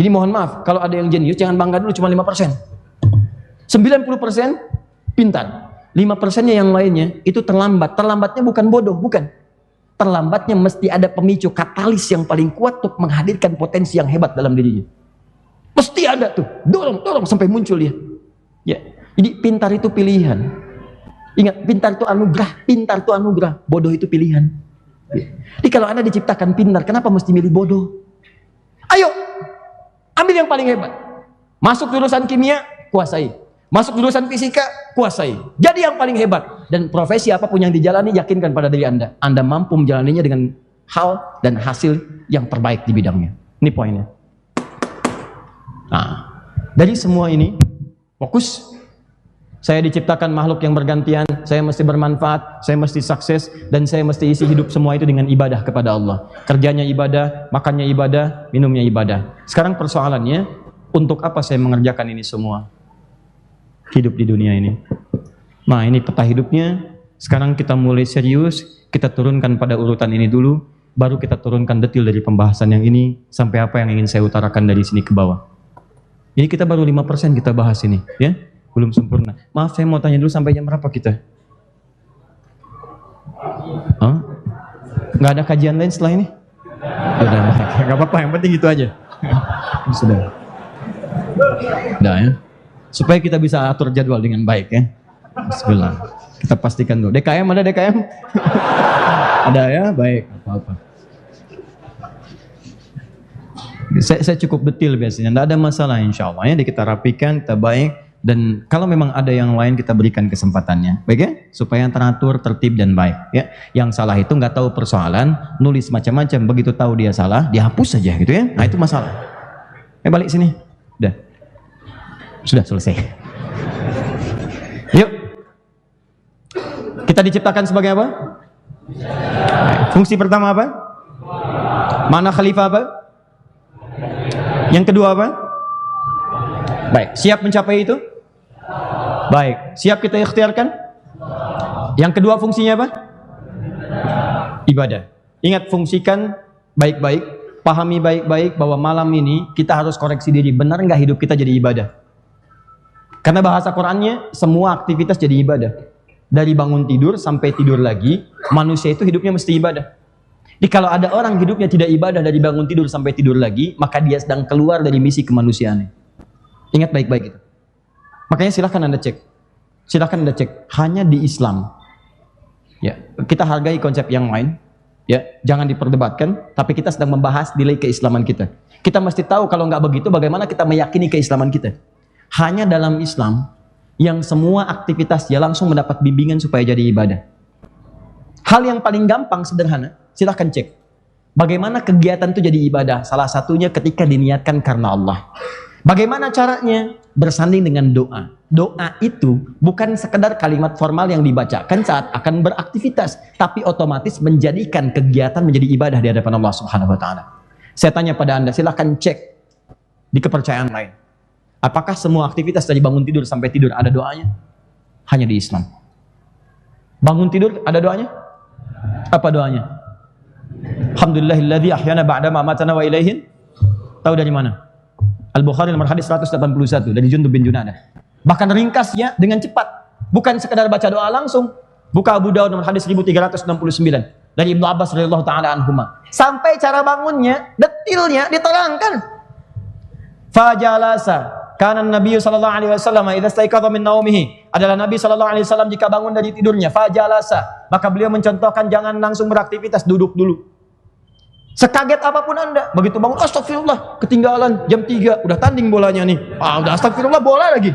Jadi mohon maaf kalau ada yang jenius jangan bangga dulu cuma 5%. 90% pintar. 5%-nya yang lainnya itu terlambat. Terlambatnya bukan bodoh, bukan. Terlambatnya mesti ada pemicu katalis yang paling kuat untuk menghadirkan potensi yang hebat dalam dirinya. Mesti ada tuh. Dorong sampai muncul dia. Ya. Jadi pintar itu pilihan. Ingat, pintar itu anugerah, bodoh itu pilihan. Ya. Jadi kalau Anda diciptakan pintar, kenapa mesti milih bodoh? Ayo, ambil yang paling hebat. Masuk jurusan kimia, kuasai. Masuk jurusan fisika, kuasai. Jadi yang paling hebat. Dan profesi apapun yang dijalani, yakinkan pada diri Anda. Anda mampu menjalaninya dengan hal dan hasil yang terbaik di bidangnya. Ini poinnya. Nah, dari semua ini, fokus. Saya diciptakan makhluk yang bergantian. Saya mesti bermanfaat, saya mesti sukses, dan saya mesti isi hidup semua itu dengan ibadah kepada Allah. Kerjanya ibadah, makannya ibadah, minumnya ibadah. Sekarang persoalannya, untuk apa saya mengerjakan ini semua? Hidup di dunia ini. Nah, ini peta hidupnya, Sekarang kita mulai serius, kita turunkan pada urutan ini dulu, baru kita turunkan detail dari pembahasan yang ini sampai apa yang ingin saya utarakan dari sini ke bawah. Ini kita baru 5% kita bahas ini, ya, belum sempurna. Maaf, saya mau tanya dulu sampai jam berapa kita? Hah? Nggak ada kajian lain setelah ini? Udah, nggak apa-apa, yang penting itu aja. Sudah. Udah ya. Supaya kita bisa atur jadwal dengan baik ya. Bismillah. Kita pastikan dulu. DKM ada DKM? Ada ya, baik. Apa-apa. Saya cukup detail biasanya, tidak ada masalah insya Allah ya. Kita rapikan, kita baik. Dan kalau memang ada yang lain kita berikan kesempatannya, baik ya, supaya teratur, tertib dan baik ya. Yang salah itu nggak tahu persoalan, nulis macam-macam, begitu tahu dia salah, dihapus saja gitu ya. Nah itu masalah. Balik sini, udah, sudah selesai. Yuk, kita diciptakan sebagai apa? Fungsi pertama apa? Mana khalifah apa? Yang kedua apa? Baik, siap mencapai itu? Baik, siap kita ikhtiarkan? Yang kedua fungsinya apa? Ibadah. Ingat, fungsikan baik-baik, pahami baik-baik bahwa malam ini kita harus koreksi diri. Benar nggak hidup kita jadi ibadah? Karena bahasa Qur'annya semua aktivitas jadi ibadah. Dari bangun tidur sampai tidur lagi, manusia itu hidupnya mesti ibadah. Jadi kalau ada orang hidupnya tidak ibadah dari bangun tidur sampai tidur lagi, maka dia sedang keluar dari misi kemanusiaannya. Ingat baik-baik itu. Makanya silahkan Anda cek. Silahkan Anda cek. Hanya di Islam. Ya, kita hargai konsep yang lain. Ya, jangan diperdebatkan. Tapi kita sedang membahas nilai keislaman kita. Kita mesti tahu kalau nggak begitu, bagaimana kita meyakini keislaman kita. Hanya dalam Islam yang semua aktivitasnya langsung mendapat bimbingan supaya jadi ibadah. Hal yang paling gampang, sederhana. Silahkan cek. Bagaimana kegiatan itu jadi ibadah? Salah satunya ketika diniatkan karena Allah. Bagaimana caranya? Bersanding dengan doa. Doa itu bukan sekedar kalimat formal yang dibacakan saat akan beraktivitas, tapi otomatis menjadikan kegiatan menjadi ibadah di hadapan Allah Subhanahu wa taala. Saya tanya pada Anda, silahkan cek di kepercayaan lain. Apakah semua aktivitas dari bangun tidur sampai tidur ada doanya? Hanya di Islam. Bangun tidur ada doanya? Apa doanya? Alhamdulillahilladzi ahyana ba'da ma amatana wa ilaihin. Tahu dari mana? Al-Bukhari nomor hadis 181 dari Jundub bin Junadah. Bahkan ringkasnya dengan cepat, bukan sekedar baca doa langsung. Buka Abu Daud nomor hadis 1369 dari Ibnu Abbas radhiyallahu taala anhuma. Sampai cara bangunnya, detailnya diterangkan. Fajalasa kana Nabi sallallahu alaihi wasallam idza staiqadha min naumihi. Adalah Nabi sallallahu alaihi wasallam jika bangun dari tidurnya, fajalasa, maka beliau mencontohkan jangan langsung beraktivitas, duduk dulu. Sekaget apapun Anda, begitu bangun, astagfirullah, ketinggalan jam 3, udah tanding bolanya nih. Udah astagfirullah, bola lagi.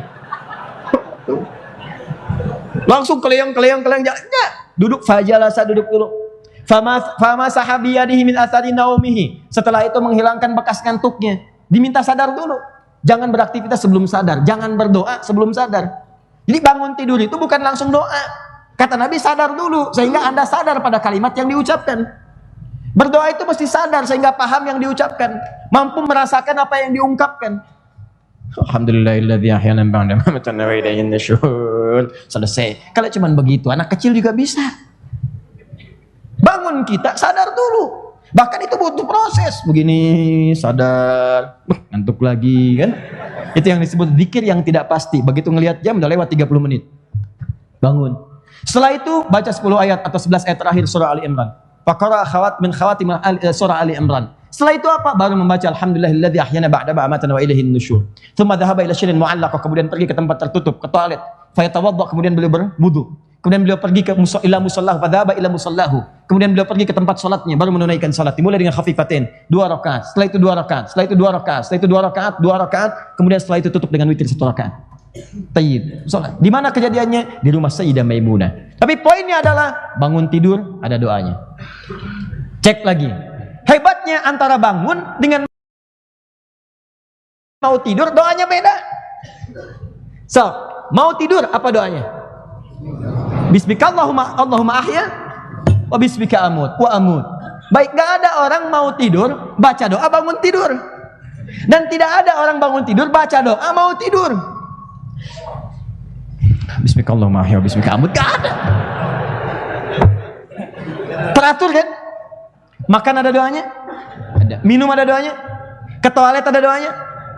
Langsung keleyang, enggak. Duduk, fajalasa, duduk dulu. Fama sahabiyadihi min athari naumihi. Setelah itu menghilangkan bekas ngantuknya. Diminta sadar dulu. Jangan beraktivitas sebelum sadar, jangan berdoa sebelum sadar. Jadi bangun tidur itu bukan langsung doa. Kata Nabi, sadar dulu sehingga Anda sadar pada kalimat yang diucapkan. Berdoa itu mesti sadar sehingga paham yang diucapkan, mampu merasakan apa yang diungkapkan. Alhamdulillahilladzi ahyana ba'da ma amatana wa ilaihin nusyur. Selesai. Kalau cuma begitu, anak kecil juga bisa. Bangun kita sadar dulu. Bahkan itu butuh proses. Begini sadar, ngantuk lagi kan? Itu yang disebut zikir yang tidak pasti. Begitu ngelihat jam udah lewat 30 menit. Bangun. Setelah itu baca 10 ayat atau 11 ayat terakhir surah Ali Imran. Faqara khawat min khawatim surah Ali Imran. Setelah itu apa? Baru membaca alhamdulillahilladzi ahyana ba'da ma amatana wa ilaihin nusyur. Tsumma dhahaba ila syai'in mu'allaq, kemudian pergi ke tempat tertutup, ke toilet. Fa yatawadda, kemudian beliau berwudu. Kemudian beliau pergi ke musallahu, fa dhahaba ila musallahu. Kemudian beliau pergi ke tempat salatnya, baru menunaikan salat. Dimulai dengan khafifatain, 2 rakaat. Setelah itu 2 rakaat, setelah itu 2 rakaat, setelah itu 2 rakaat, 2 rakaat, kemudian setelah itu tutup dengan witir 1 rakaat. Tayyib. Salat. Di mana kejadiannya? Di rumah Sayyidah Maimunah. Tapi poinnya adalah bangun tidur ada doanya. Cek lagi. Hebatnya antara bangun dengan mau tidur doanya beda. So, mau tidur apa doanya? Bismika Allahumma ahya wa bismika amut wa amut. Baik, gak ada orang mau tidur baca doa bangun tidur. Dan tidak ada orang bangun tidur baca doa mau tidur. Bismika Allahumma ahya wa bismika amut, gak ada. Teratur kan? Makan ada doanya? Ada. Minum ada doanya? Ke toilet ada doanya?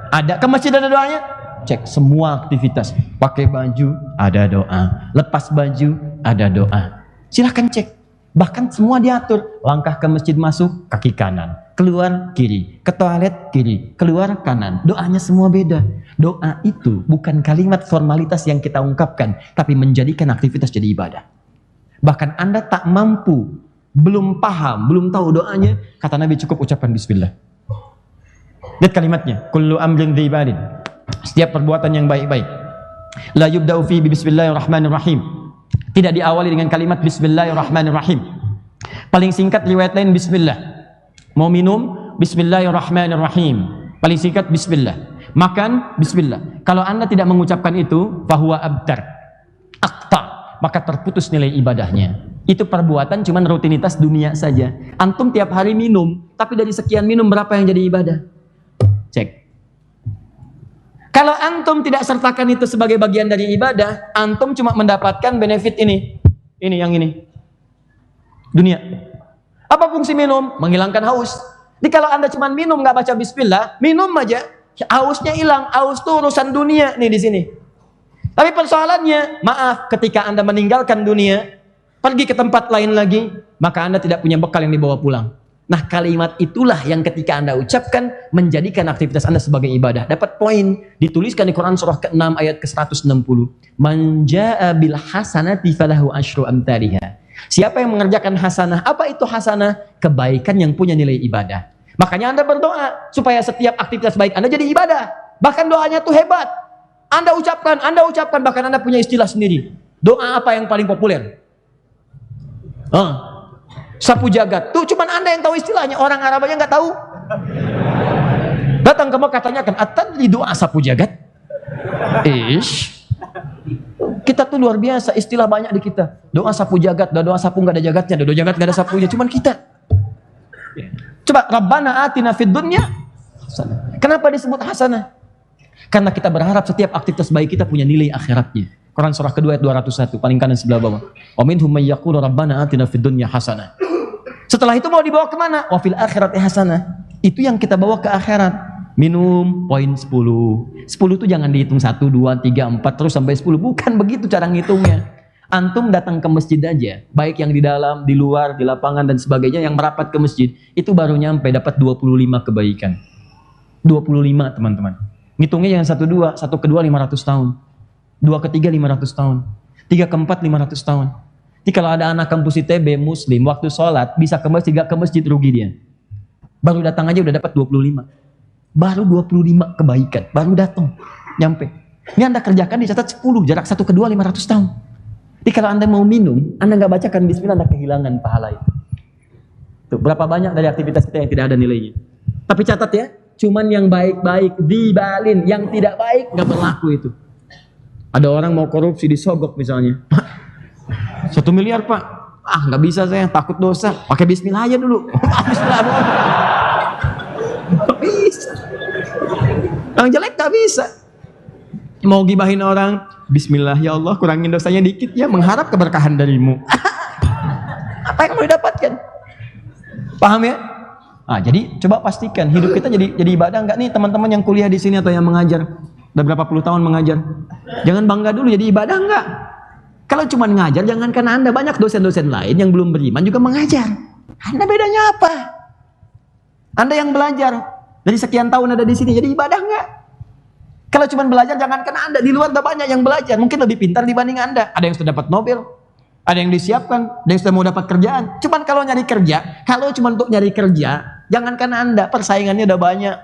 Ada. Ke masjid ada doanya? Cek semua aktivitas. Pakai baju ada doa. Lepas baju ada doa. Silahkan cek. Bahkan semua diatur. Langkah ke masjid masuk kaki kanan, keluar kiri, ke toilet kiri, keluar kanan. Doanya semua beda. Doa itu bukan kalimat formalitas yang kita ungkapkan, tapi menjadikan aktivitas jadi ibadah. Bahkan Anda tak mampu, belum paham, belum tahu doanya, kata Nabi cukup ucapkan bismillah. Lihat kalimatnya, kullu amrin dzibadin. Setiap perbuatan yang baik-baik. La yubda'u fi bismillahirrahmanirrahim. Tidak diawali dengan kalimat bismillahirrahmanirrahim. Paling singkat riwayat lain bismillah. Mau minum bismillahirrahmanirrahim. Paling singkat bismillah. Makan bismillah. Kalau Anda tidak mengucapkan itu, fahuwa abtar, aqta, maka terputus nilai ibadahnya. Itu perbuatan cuman rutinitas dunia saja. Antum tiap hari minum, tapi dari sekian minum berapa yang jadi ibadah? Cek. Kalau antum tidak sertakan itu sebagai bagian dari ibadah, antum cuma mendapatkan benefit ini. Ini yang ini. Dunia. Apa fungsi minum? Menghilangkan haus. Jadi kalau Anda cuma minum nggak baca bismillah, minum aja, hausnya hilang. Haus itu urusan dunia nih di sini. Tapi persoalannya, maaf, ketika Anda meninggalkan dunia, pergi ke tempat lain lagi, maka Anda tidak punya bekal yang dibawa pulang. Nah, kalimat itulah yang ketika Anda ucapkan menjadikan aktivitas Anda sebagai ibadah. Dapat poin, dituliskan di Quran surah ke-6 ayat ke-160. Man jaa bil hasanati falahu asyru amthaliha. Siapa yang mengerjakan hasanah? Apa itu hasanah? Kebaikan yang punya nilai ibadah. Makanya Anda berdoa supaya setiap aktivitas baik Anda jadi ibadah. Bahkan doanya tuh hebat. Anda ucapkan, bahkan Anda punya istilah sendiri. Doa apa yang paling populer? Sapu jagat. Tuh cuman Anda yang tahu istilahnya, orang Arab aja nggak tahu. Datang ke Mekah tanyakan, "Atadri doa sapu jagat?" Kita tuh luar biasa, istilah banyak di kita. Doa sapu jagat, doa sapu nggak ada jagatnya, doa jagat nggak ada sapunya, cuman kita. Coba Rabbana atina fid dunya hasanah. Kenapa disebut hasanah? Karena kita berharap setiap aktivitas baik kita punya nilai akhiratnya. Quran surah kedua ayat 201, paling kanan sebelah bawah. Wa minhum may yaqulu rabbana atina fid dunya hasanah. Setelah itu mau dibawa kemana? Wa fil akhirati hasanah. Itu yang kita bawa ke akhirat. Minum poin 10. 10 itu jangan dihitung 1, 2, 3, 4 terus sampai 10. Bukan begitu cara ngitungnya. Antum datang ke masjid aja, baik yang di dalam, di luar, di lapangan dan sebagainya, yang merapat ke masjid, itu baru nyampe dapat 25 kebaikan. 25 teman-teman. Ngitungnya jangan 1, 2, 1 ke 2 500 tahun. 2 ke 3 500 tahun. 3 ke 4 500 tahun. Jadi kalau ada anak kampus ITB muslim waktu sholat bisa ke masjid, gak ke masjid rugi dia. Baru datang aja udah dapat 25. Baru 25 kebaikan, baru datang, nyampe. Ini Anda kerjakan dicatat 10, jarak 1 ke 2 500 tahun. Jadi kalau Anda mau minum, Anda nggak bacakan bismillah, Anda kehilangan pahala itu. Tuh, berapa banyak dari aktivitas kita yang tidak ada nilainya. Tapi catat ya, cuman yang baik-baik dibalin, yang tidak baik nggak berlaku itu. Ada orang mau korupsi disogok misalnya. 1 miliar Pak, nggak bisa saya, takut dosa. Pakai bismillah aja dulu. Bismillah dulu. Nggak bisa. Yang jelek nggak bisa. Mau gibahin orang, bismillah ya Allah kurangin dosanya dikit ya, mengharap keberkahan darimu. Apa yang mau didapatkan? Paham ya? Nah, jadi coba pastikan hidup kita jadi ibadah nggak nih teman-teman yang kuliah di sini atau yang mengajar. Udah berapa puluh tahun mengajar. Jangan bangga dulu jadi ibadah nggak. Kalau cuma ngajar, jangankan Anda, banyak dosen-dosen lain yang belum beriman juga mengajar. Anda bedanya apa? Anda yang belajar dari sekian tahun ada di sini, jadi ibadah nggak? Kalau cuma belajar, jangankan Anda, di luar ada banyak yang belajar, mungkin lebih pintar dibanding Anda. Ada yang sudah dapat Nobel, ada yang disiapkan, ada yang sudah mau dapat kerjaan. Cuman kalau nyari kerja, kalau cuma untuk nyari kerja, jangankan Anda, persaingannya udah banyak.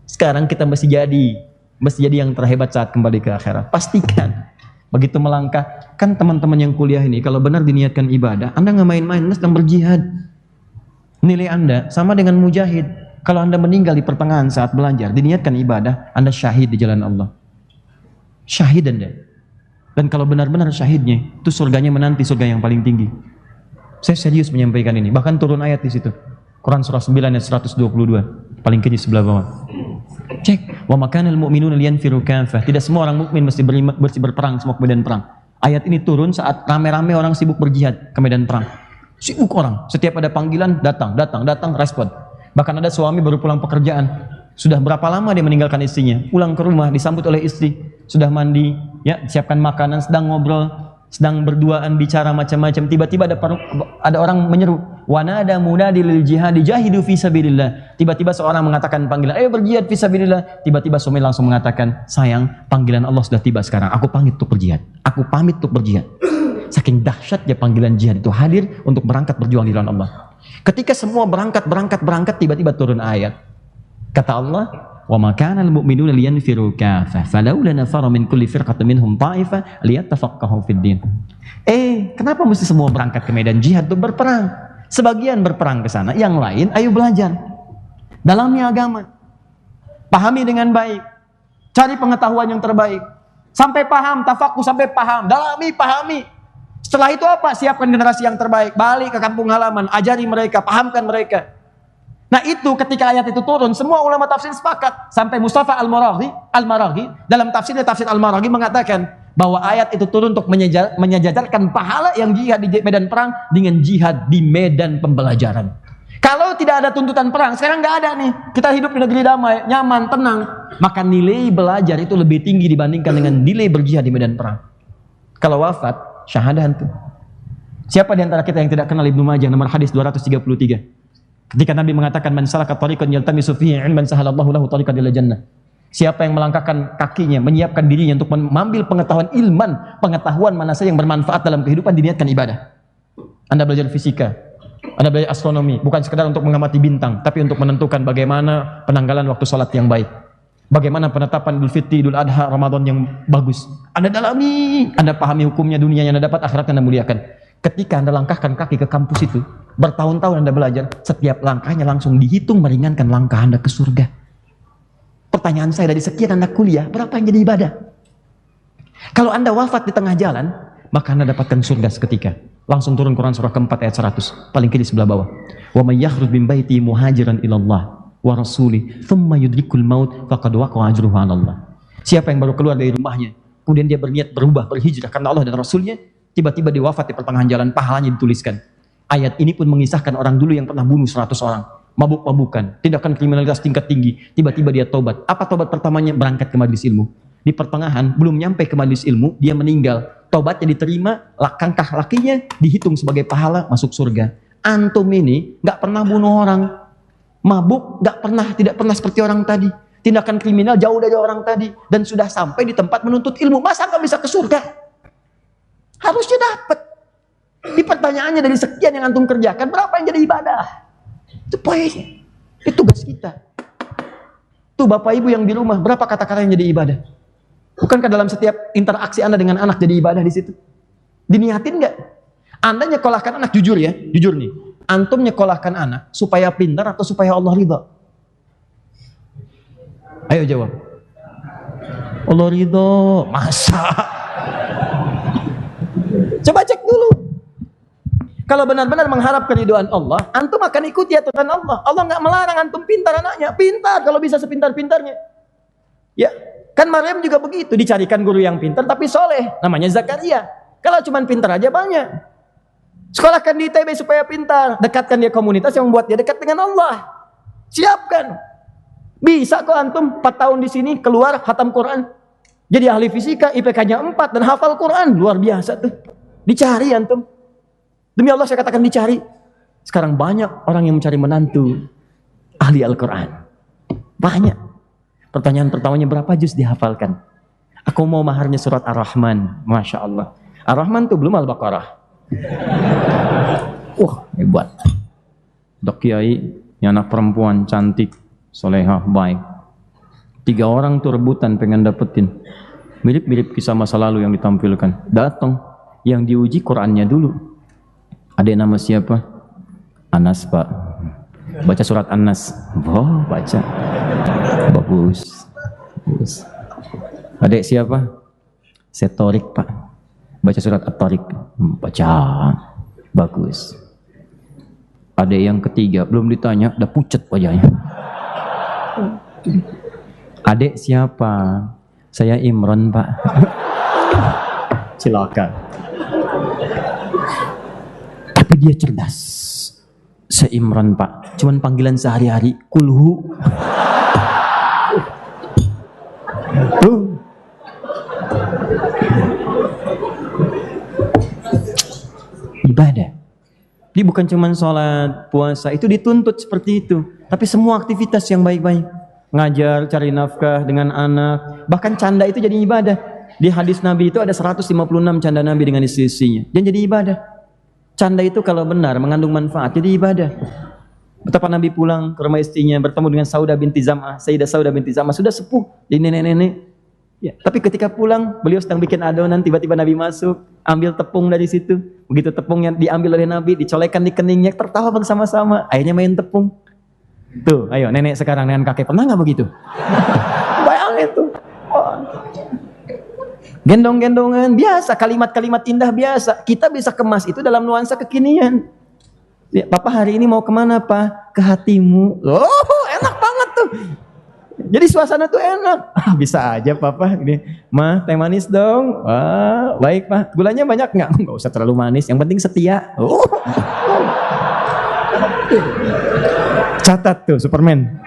Sekarang kita mesti jadi yang terhebat saat kembali ke akhirat. Pastikan. Begitu melangkah, kan teman-teman yang kuliah ini, kalau benar diniatkan ibadah, Anda nggak main-main, Anda sedang berjihad. Nilai Anda sama dengan mujahid. Kalau Anda meninggal di pertengahan saat belajar, diniatkan ibadah, Anda syahid di jalan Allah. Syahid Anda. Dan kalau benar-benar syahidnya, itu surganya menanti surga yang paling tinggi. Saya serius menyampaikan ini. Bahkan turun ayat di situ. Quran surah 9 ayat 122. Paling kiri sebelah bawah. Cek. Wa makanal mu'minuna liyanfiru kafah. Tidak semua orang mukmin mesti berperang semua ke medan perang. Ayat ini turun saat rame-rame orang sibuk berjihad ke medan perang. Sibuk orang, setiap ada panggilan datang, respon. Bahkan ada suami baru pulang pekerjaan, sudah berapa lama dia meninggalkan istrinya, pulang ke rumah disambut oleh istri, sudah mandi, ya, siapkan makanan, sedang ngobrol, sedang berduaan, bicara macam-macam. Tiba-tiba ada orang menyeru, wanada munadi lil jihadi jahidu fi sabilillah. Tiba-tiba seorang mengatakan panggilan, ayo berjihad fi sabilillah. Tiba-tiba suami langsung mengatakan, sayang, panggilan Allah sudah tiba sekarang, aku pamit untuk berjihad. Aku pamit untuk berjihad. Saking dahsyatnya panggilan jihad itu hadir untuk berangkat berjuang di jalan Allah. Ketika semua berangkat, tiba-tiba turun ayat. Kata Allah, wa ma kana al-mu'minuna liyanfiru kaffah falawla nafara min kulli firqatin minhum ta'ifah liyattafaqahu fid din. Kenapa mesti semua berangkat ke medan jihad untuk berperang? Sebagian berperang ke sana, yang lain ayo belajar. Dalami agama. Pahami dengan baik. Cari pengetahuan yang terbaik. Sampai paham, tafakuh sampai paham, dalami, pahami. Setelah itu apa? Siapkan generasi yang terbaik. Balik ke kampung halaman, ajari mereka, pahamkan mereka. Nah itu ketika ayat itu turun, semua ulama tafsir sepakat. Sampai Mustafa Al-Maraghi dalam tafsir Al-Maraghi mengatakan bahwa ayat itu turun untuk menyejajarkan pahala yang jihad di medan perang dengan jihad di medan pembelajaran. Kalau tidak ada tuntutan perang, sekarang nggak ada nih. Kita hidup di negeri damai, nyaman, tenang. Maka nilai belajar itu lebih tinggi dibandingkan dengan nilai berjihad di medan perang. Kalau wafat, syahadah antum. Siapa di antara kita yang tidak kenal Ibnu Majah nomor hadis 233? Ketika Nabi mengatakan man salaka tariqan yaltamisu fihi ilman sahalallahu lahu tariqan ila jannah. Siapa yang melangkahkan kakinya, menyiapkan dirinya untuk mengambil pengetahuan mana saja yang bermanfaat dalam kehidupan, diniatkan ibadah. Anda belajar fisika, Anda belajar astronomi, bukan sekedar untuk mengamati bintang, tapi untuk menentukan bagaimana penanggalan waktu salat yang baik. Bagaimana penetapan Idul Fitri, Idul Adha, Ramadan yang bagus. Anda dalami, Anda pahami hukumnya, dunia yang Anda dapat, akhirat Anda muliakan. Ketika Anda langkahkan kaki ke kampus itu, bertahun-tahun Anda belajar, setiap langkahnya langsung dihitung meringankan langkah Anda ke surga. Pertanyaan saya, dari sekian Anda kuliah, berapa yang jadi ibadah? Kalau Anda wafat di tengah jalan, maka Anda dapatkan surga seketika. Langsung turun Quran surah keempat ayat 100, paling kiri sebelah bawah. Wa may yakhruj min baiti muhajiran ilallah wa rasuli thumma yudrikul maut faqad waqa'a ajruhu 'ala Allah. Siapa yang baru keluar dari rumahnya, kemudian dia berniat berubah, berhijrah karena Allah dan Rasulnya, tiba-tiba dia wafat di pertengahan jalan, pahalanya dituliskan. Ayat ini pun mengisahkan orang dulu yang pernah bunuh 100 orang, mabuk-mabukan, tindakan kriminalitas tingkat tinggi, tiba-tiba dia tobat. Apa tobat pertamanya? Berangkat ke majelis ilmu. Di pertengahan, belum nyampe ke majelis ilmu, dia meninggal. Tobatnya diterima, langkah lakinya dihitung sebagai pahala, masuk surga. Antum ini nggak pernah bunuh orang, mabuk, tidak pernah seperti orang tadi, tindakan kriminal jauh dari orang tadi, dan sudah sampai di tempat menuntut ilmu. Masa nggak bisa ke surga? Harusnya dapat. Di pertanyaannya, dari sekian yang antum kerjakan, berapa yang jadi ibadah? Itu poinnya. Itu tugas kita. Tuh Bapak Ibu yang di rumah, berapa kata-kata yang jadi ibadah? Bukankah dalam setiap interaksi Anda dengan anak jadi ibadah di situ? Diniatin nggak? Anda nyekolahkan anak, jujur ya, jujur nih. Antum nyekolahkan anak supaya pintar atau supaya Allah ridha? Ayo jawab. Allah ridha, masa? Coba cek dulu. Kalau benar-benar mengharap keridhaan Allah, antum akan ikuti aturan Allah. Allah nggak melarang antum pintar anaknya, pintar kalau bisa sepintar-pintarnya. Ya, kan Maryam juga begitu, dicarikan guru yang pintar tapi soleh, namanya Zakaria. Kalau cuma pintar aja banyak. Sekolahkan di ITB supaya pintar, dekatkan dia komunitas yang membuat dia dekat dengan Allah. Siapkan. Bisa kok antum 4 tahun di sini keluar khatam Quran. Jadi ahli fisika, IPK-nya 4 dan hafal Quran, luar biasa tuh. Dicari antum. Demi Allah saya katakan dicari. Sekarang banyak orang yang mencari menantu ahli Al-Quran. Banyak. Pertanyaan pertamanya, berapa juz dihafalkan? Aku mau maharnya surat Ar-Rahman. Masya Allah. Ar-Rahman tuh belum Al-Baqarah. Hebat. Dok Kiai, yang anak perempuan cantik, solehah, baik. 3 orang tuh rebutan pengen dapetin. Mirip-mirip kisah masa lalu yang ditampilkan. Datang, yang diuji Qurannya dulu. Ada nama siapa? Anas Pak. Baca surat An-Nas. Oh, baca. Bagus. Bagus. Adik siapa? Setorik Pak. Baca surat At-Tariq. Baca. Bagus. Adik yang ketiga, belum ditanya, udah pucet wajahnya. Adik siapa? Saya Imron Pak. Silakan. Tapi dia cerdas. Se-Imran Pak, cuman panggilan sehari-hari, kulhu. Tuh. Ibadah. Ini bukan cuma sholat, puasa, itu dituntut seperti itu. Tapi semua aktivitas yang baik-baik. Ngajar, cari nafkah dengan anak. Bahkan canda itu jadi ibadah. Di hadis Nabi itu ada 156 canda Nabi dengan istri-istrinya. Dan jadi ibadah. Canda itu kalau benar mengandung manfaat, jadi ibadah. Betapa Nabi pulang ke rumah istrinya, bertemu dengan Saudah binti Zam'ah. Sayyidah Saudah binti Zam'ah sudah sepuh, jadi nenek-nenek. Ya, tapi ketika pulang, beliau sedang bikin adonan, tiba-tiba Nabi masuk, ambil tepung dari situ. Begitu tepungnya diambil oleh Nabi, dicolekkan di keningnya, tertawa bersama-sama. Akhirnya main tepung. Tuh, ayo nenek sekarang dengan kakek, pernah nggak begitu? Bayangin tuh. Oh. Gendong-gendongan, biasa, kalimat-kalimat indah biasa. Kita bisa kemas itu dalam nuansa kekinian. Ya, Papa hari ini mau kemana, Pak? Ke hatimu. Oh, enak banget tuh. Jadi suasana tuh enak. Bisa aja Papa. Ini, Ma, teh manis dong. Wah, baik Pak. Gulanya banyak nggak? Nggak usah terlalu manis. Yang penting setia. Oh. Catat tuh, Superman.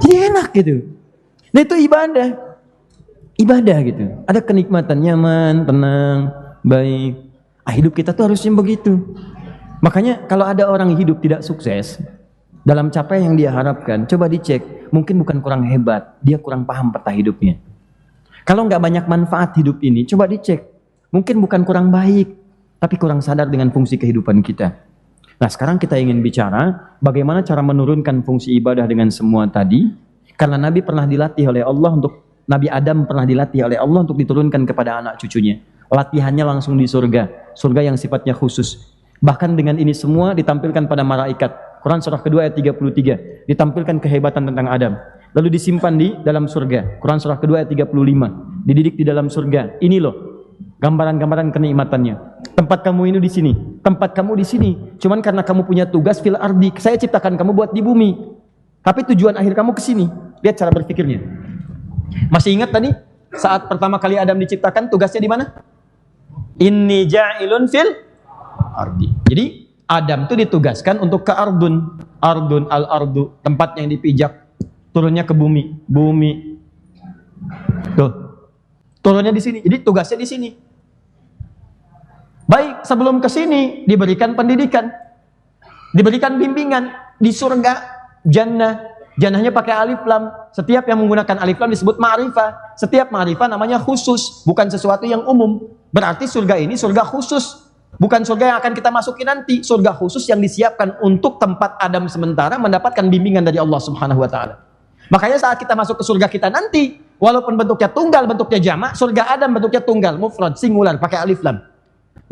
Jadi enak gitu. Nah itu ibadah. Ibadah gitu. Ada kenikmatan, nyaman, tenang, baik. Hidup kita tuh harusnya begitu. Makanya kalau ada orang hidup tidak sukses dalam capaian yang dia harapkan, coba dicek. Mungkin bukan kurang hebat, dia kurang paham peta hidupnya. Kalau nggak banyak manfaat hidup ini, coba dicek. Mungkin bukan kurang baik, tapi kurang sadar dengan fungsi kehidupan kita. Nah sekarang kita ingin bicara bagaimana cara menurunkan fungsi ibadah dengan semua tadi. Karena Nabi pernah dilatih oleh Allah Nabi Adam pernah dilatih oleh Allah untuk diturunkan kepada anak cucunya. Latihannya langsung di surga. Surga yang sifatnya khusus. Bahkan dengan ini semua ditampilkan pada malaikat. Quran surah kedua ayat 33. Ditampilkan kehebatan tentang Adam. Lalu disimpan di dalam surga. Quran surah kedua ayat 35. Dididik di dalam surga. Ini loh gambaran-gambaran kenikmatannya. Tempat kamu ini di sini. Tempat kamu di sini. Cuman karena kamu punya tugas fil ardi. Saya ciptakan kamu buat di bumi. Tapi tujuan akhir kamu ke sini. Lihat cara berpikirnya. Masih ingat tadi saat pertama kali Adam diciptakan tugasnya di mana? Inni ja'ilun fil ardi. Jadi Adam itu ditugaskan untuk ke ardun, al-ardu, tempat yang dipijak, turunnya ke bumi, tuh, turunnya di sini. Jadi tugasnya di sini. Baik, sebelum ke sini diberikan pendidikan, diberikan bimbingan di surga, jannah. Jannahnya pakai alif lam. Setiap yang menggunakan alif lam disebut ma'rifah. Setiap ma'rifah namanya khusus, bukan sesuatu yang umum. Berarti surga ini surga khusus. Bukan surga yang akan kita masuki nanti, surga khusus yang disiapkan untuk tempat Adam sementara mendapatkan bimbingan dari Allah Subhanahu wa taala. Makanya saat kita masuk ke surga kita nanti, walaupun bentuknya tunggal, bentuknya jamak, surga Adam bentuknya tunggal, mufrad, singular, pakai alif lam.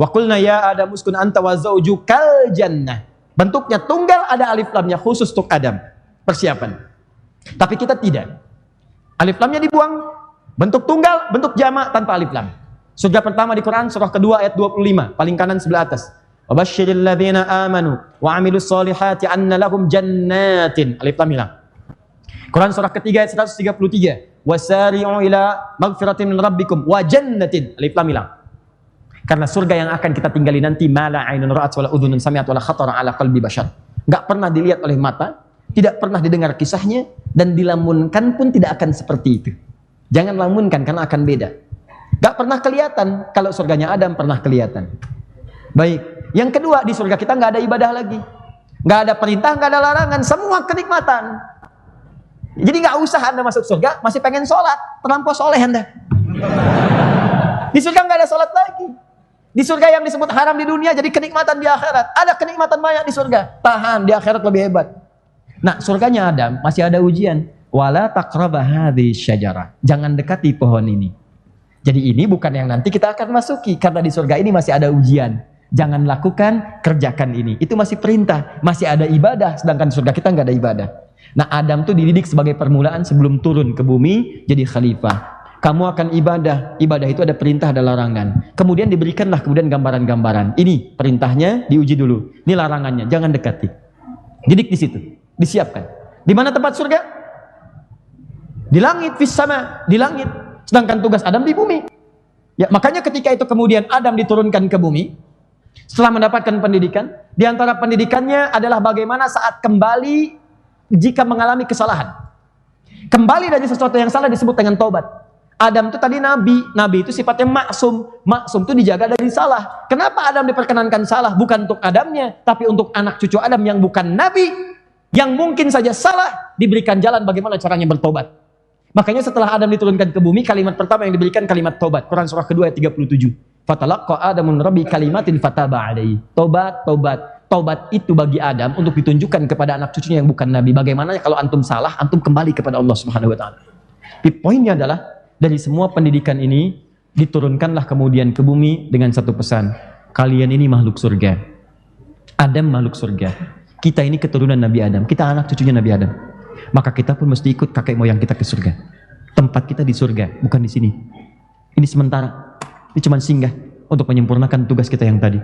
Wa qulna ya Adam uskun anta wa zaujukal jannah. Bentuknya tunggal, ada alif lamnya khusus untuk Adam. Persiapan. Tapi kita tidak. Alif lamnya dibuang, bentuk tunggal, bentuk jamak tanpa alif lam. Surga pertama di Quran surah kedua ayat 25, paling kanan sebelah atas. Wa basyiril ladzina amanu wa 'amilus solihati anna lahum jannatin. Alif lam hilang. Quran surah ketiga ayat 133. Wasari'u ila maghfiratin min rabbikum wa jannatin. Alif lam hilang. Karena surga yang akan kita tinggali nanti mala 'ainun ra'at wa la udhunun sami'at wa la khatara 'ala qalbi bashar. Enggak pernah dilihat oleh mata, tidak pernah didengar kisahnya, dan dilamunkan pun tidak akan seperti itu. Jangan lamunkan karena akan beda. Gak pernah kelihatan. Kalau surganya Adam pernah kelihatan. Baik. Yang kedua, di surga kita gak ada ibadah lagi. Gak ada perintah, gak ada larangan. Semua kenikmatan. Jadi gak usah Anda masuk surga masih pengen sholat. Terlampau soleh Anda. Di surga gak ada sholat lagi. Di surga yang disebut haram di dunia jadi kenikmatan di akhirat. Ada kenikmatan banyak di surga. Tahan, di akhirat lebih hebat. Nah, surganya Adam masih ada ujian. Wala taqraba hadhihi syajarah. Jangan dekati pohon ini. Jadi ini bukan yang nanti kita akan masuki, karena di surga ini masih ada ujian. Jangan lakukan, kerjakan ini. Itu masih perintah, masih ada ibadah, sedangkan surga kita nggak ada ibadah. Nah, Adam tuh dididik sebagai permulaan sebelum turun ke bumi jadi khalifah. Kamu akan ibadah. Ibadah itu ada perintah, ada larangan. Kemudian diberikanlah kemudian gambaran-gambaran. Ini perintahnya diuji dulu. Ini larangannya, jangan dekati. Didik di situ. Disiapkan. Di mana tempat surga? Di langit, fis sama, di langit. Sedangkan tugas Adam di bumi. Ya, makanya ketika itu kemudian Adam diturunkan ke bumi, setelah mendapatkan pendidikan, di antara pendidikannya adalah bagaimana saat kembali jika mengalami kesalahan. Kembali dari sesuatu yang salah disebut dengan taubat. Adam itu tadi nabi itu sifatnya maksum. Maksum itu dijaga dari salah. Kenapa Adam diperkenankan salah? Bukan untuk Adamnya, tapi untuk anak cucu Adam yang bukan nabi, yang mungkin saja salah, diberikan jalan bagaimana caranya bertobat. Makanya setelah Adam diturunkan ke bumi, kalimat pertama yang diberikan kalimat tobat. Quran surah kedua ayat 37. Fatalaqqa Adamun rabbi kalimatin fataba alaihi. Tobat. Tobat itu bagi Adam untuk ditunjukkan kepada anak cucunya yang bukan nabi. Bagaimana kalau antum salah, antum kembali kepada Allah Subhanahu wa taala. Poinnya adalah dari semua pendidikan ini diturunkanlah kemudian ke bumi dengan satu pesan. Kalian ini makhluk surga. Adam makhluk surga. Kita ini keturunan Nabi Adam. Kita anak cucunya Nabi Adam. Maka kita pun mesti ikut kakek moyang kita ke surga. Tempat kita di surga, bukan di sini. Ini sementara. Ini cuma singgah untuk menyempurnakan tugas kita yang tadi.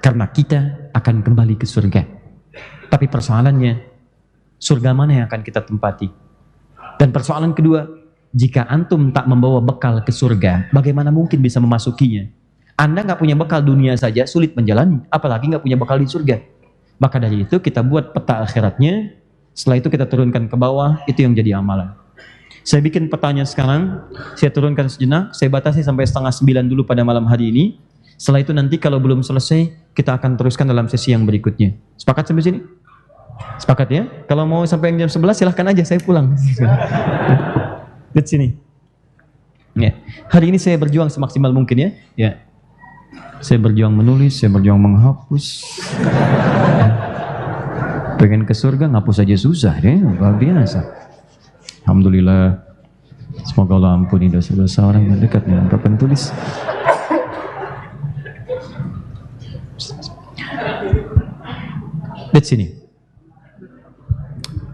Karena kita akan kembali ke surga. Tapi persoalannya, surga mana yang akan kita tempati? Dan persoalan kedua, jika antum tak membawa bekal ke surga, bagaimana mungkin bisa memasukinya? Anda nggak punya bekal dunia saja, sulit menjalani. Apalagi nggak punya bekal di surga. Maka dari itu kita buat peta akhiratnya. Setelah itu kita turunkan ke bawah, itu yang jadi amalan. Saya bikin petanya sekarang, saya turunkan sejenak, saya batasi sampai 8:30 dulu pada malam hari ini. Setelah itu nanti kalau belum selesai, kita akan teruskan dalam sesi yang berikutnya. Sepakat sampai sini? Sepakat ya? Kalau mau sampai jam 11 silahkan aja, saya pulang. Lihat sini. Ya. Hari ini saya berjuang semaksimal mungkin ya. Ya. Saya berjuang menulis, saya berjuang menghapus. Pengen ke surga ngapus aja susah deh, luar biasa. Alhamdulillah. Semoga Allah ampuni dosa-dosa orang yang dekat dengan papan tulis. Lihat sini.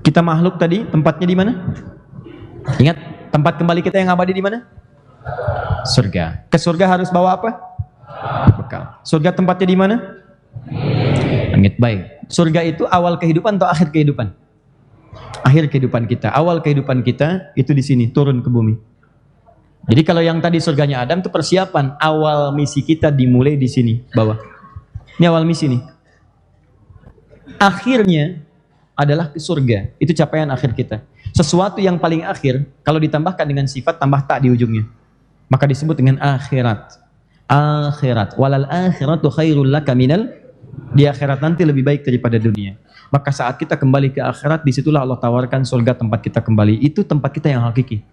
Kita makhluk tadi tempatnya di mana? Ingat, tempat kembali kita yang abadi di mana? Surga. Ke surga harus bawa apa? Bekal. Surga tempatnya di mana? Langit. Baik. Surga itu awal kehidupan atau akhir kehidupan? Akhir kehidupan kita. Awal kehidupan kita itu di sini, turun ke bumi. Jadi kalau yang tadi surganya Adam itu persiapan awal misi kita dimulai di sini, bawah. Ini awal misi nih. Akhirnya adalah ke surga. Itu capaian akhir kita. Sesuatu yang paling akhir kalau ditambahkan dengan sifat tambah tak di ujungnya, maka disebut dengan akhirat. Akhirat. Walal akhiratu khairul laka minal. Di akhirat nanti lebih baik daripada dunia. Maka saat kita kembali ke akhirat, disitulah Allah tawarkan surga tempat kita kembali. Itu tempat kita yang hakiki.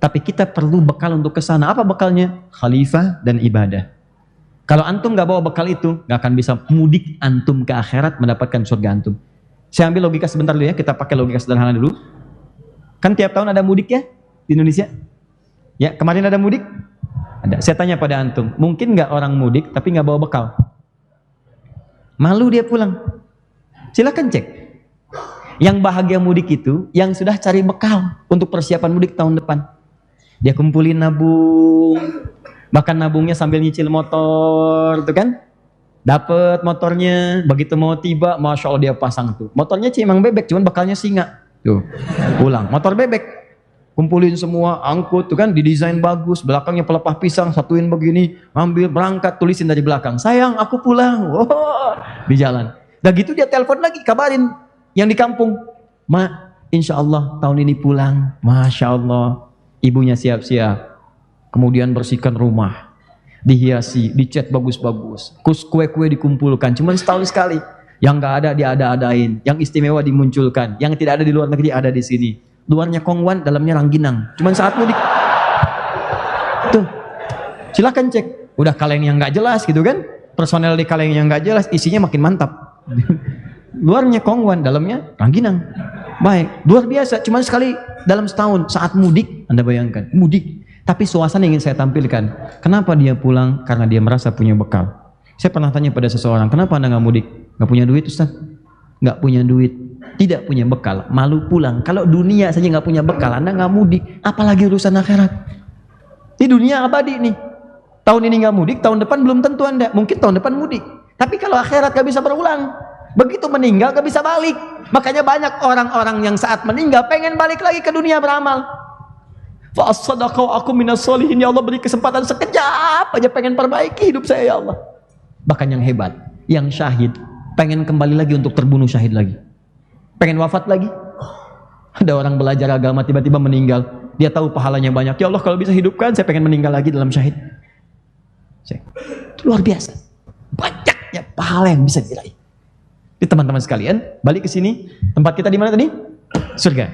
Tapi kita perlu bekal untuk ke sana. Apa bekalnya? Khalifah dan ibadah. Kalau antum nggak bawa bekal itu, nggak akan bisa mudik antum ke akhirat mendapatkan surga antum. Saya ambil logika sebentar dulu ya, kita pakai logika sederhana dulu. Kan tiap tahun ada mudik ya di Indonesia? Ya, kemarin ada mudik? Ada. Saya tanya pada antum, mungkin nggak orang mudik tapi nggak bawa bekal? Malu dia pulang. Silakan cek. Yang bahagia mudik itu, yang sudah cari bekal untuk persiapan mudik tahun depan. Dia kumpulin nabung, bahkan nabungnya sambil nyicil motor, tuh kan? Dapat motornya, begitu mau tiba, masya Allah dia pasang tuh. Motornya cimang bebek, cuman bekalnya singa. Tuh, pulang. Motor bebek, kumpulin semua, angkut, tuh kan? Didesain bagus, belakangnya pelepah pisang, satuin begini, ambil berangkat, tulisin dari belakang. Sayang, aku pulang. Oh, di jalan. Udah gitu dia telepon lagi, kabarin yang di kampung. Ma, insya Allah tahun ini pulang. Masya Allah. Ibunya siap-siap. Kemudian bersihkan rumah. Dihiasi, dicat bagus-bagus. Kue-kue dikumpulkan. Cuma setahun sekali. Yang nggak ada diada-adain. Yang istimewa dimunculkan. Yang tidak ada di luar negeri ada di sini. Luarnya kongwan, dalamnya rangginang. Cuma saat mudik. Tuh. Silakan cek. Udah kaleng yang nggak jelas gitu kan. Personel di kaleng yang nggak jelas. Isinya makin mantap. Luarnya kongwan, dalamnya rangginang. Baik, luar biasa. Cuma sekali dalam setahun saat mudik, Anda bayangkan mudik. Tapi suasana yang ingin saya tampilkan. Kenapa dia pulang? Karena dia merasa punya bekal. Saya pernah tanya pada seseorang, kenapa Anda nggak mudik? Nggak punya duit, Ustaz? Nggak punya duit, tidak punya bekal, malu pulang. Kalau dunia saja nggak punya bekal, Anda nggak mudik, apalagi urusan akhirat. Ini dunia abadi nih. Tahun ini nggak mudik, tahun depan belum tentu Anda. Mungkin tahun depan mudik. Tapi kalau akhirat nggak bisa berulang. Begitu meninggal gak bisa balik. Makanya banyak orang-orang yang saat meninggal pengen balik lagi ke dunia beramal. Fa as-sadaqah aku minas solihin. Ya Allah, beri kesempatan sekejap aja pengen perbaiki hidup saya ya Allah. Bahkan yang hebat, yang syahid pengen kembali lagi untuk terbunuh syahid lagi. Pengen wafat lagi. Ada orang belajar agama tiba-tiba meninggal. Dia tahu pahalanya banyak. Ya Allah, kalau bisa hidupkan, saya pengen meninggal lagi dalam syahid. Itu luar biasa. Banyaknya pahala yang bisa diraih. Jadi teman-teman sekalian, balik ke sini. Tempat kita di mana tadi? Surga.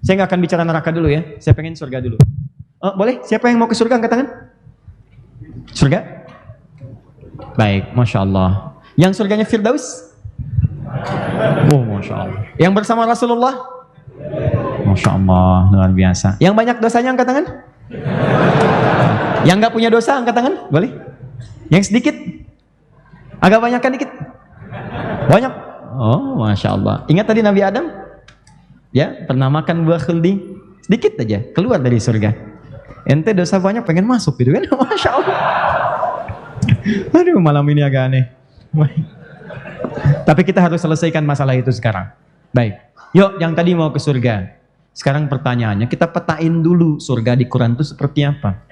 Saya nggak akan bicara neraka dulu ya. Saya pengen surga dulu. Oh, boleh? Siapa yang mau ke surga angkat tangan? Surga? Baik, Masya Allah. Yang surganya Firdaus? Oh, Masya Allah. Yang bersama Rasulullah? Masya Allah, luar biasa. Yang banyak dosanya angkat tangan? Yang nggak punya dosa angkat tangan? Boleh? Yang sedikit? Agak banyakkan dikit? Banyak? Oh, Masya Allah. Ingat tadi Nabi Adam? Ya, pernah makan buah khuldi? Sedikit aja, keluar dari surga. Ente dosa banyak pengen masuk gitu kan? Masya Allah. Aduh, malam ini agak aneh. Tapi kita harus selesaikan masalah itu sekarang. Baik, yuk yang tadi mau ke surga. Sekarang pertanyaannya, kita petain dulu surga di Quran itu seperti apa.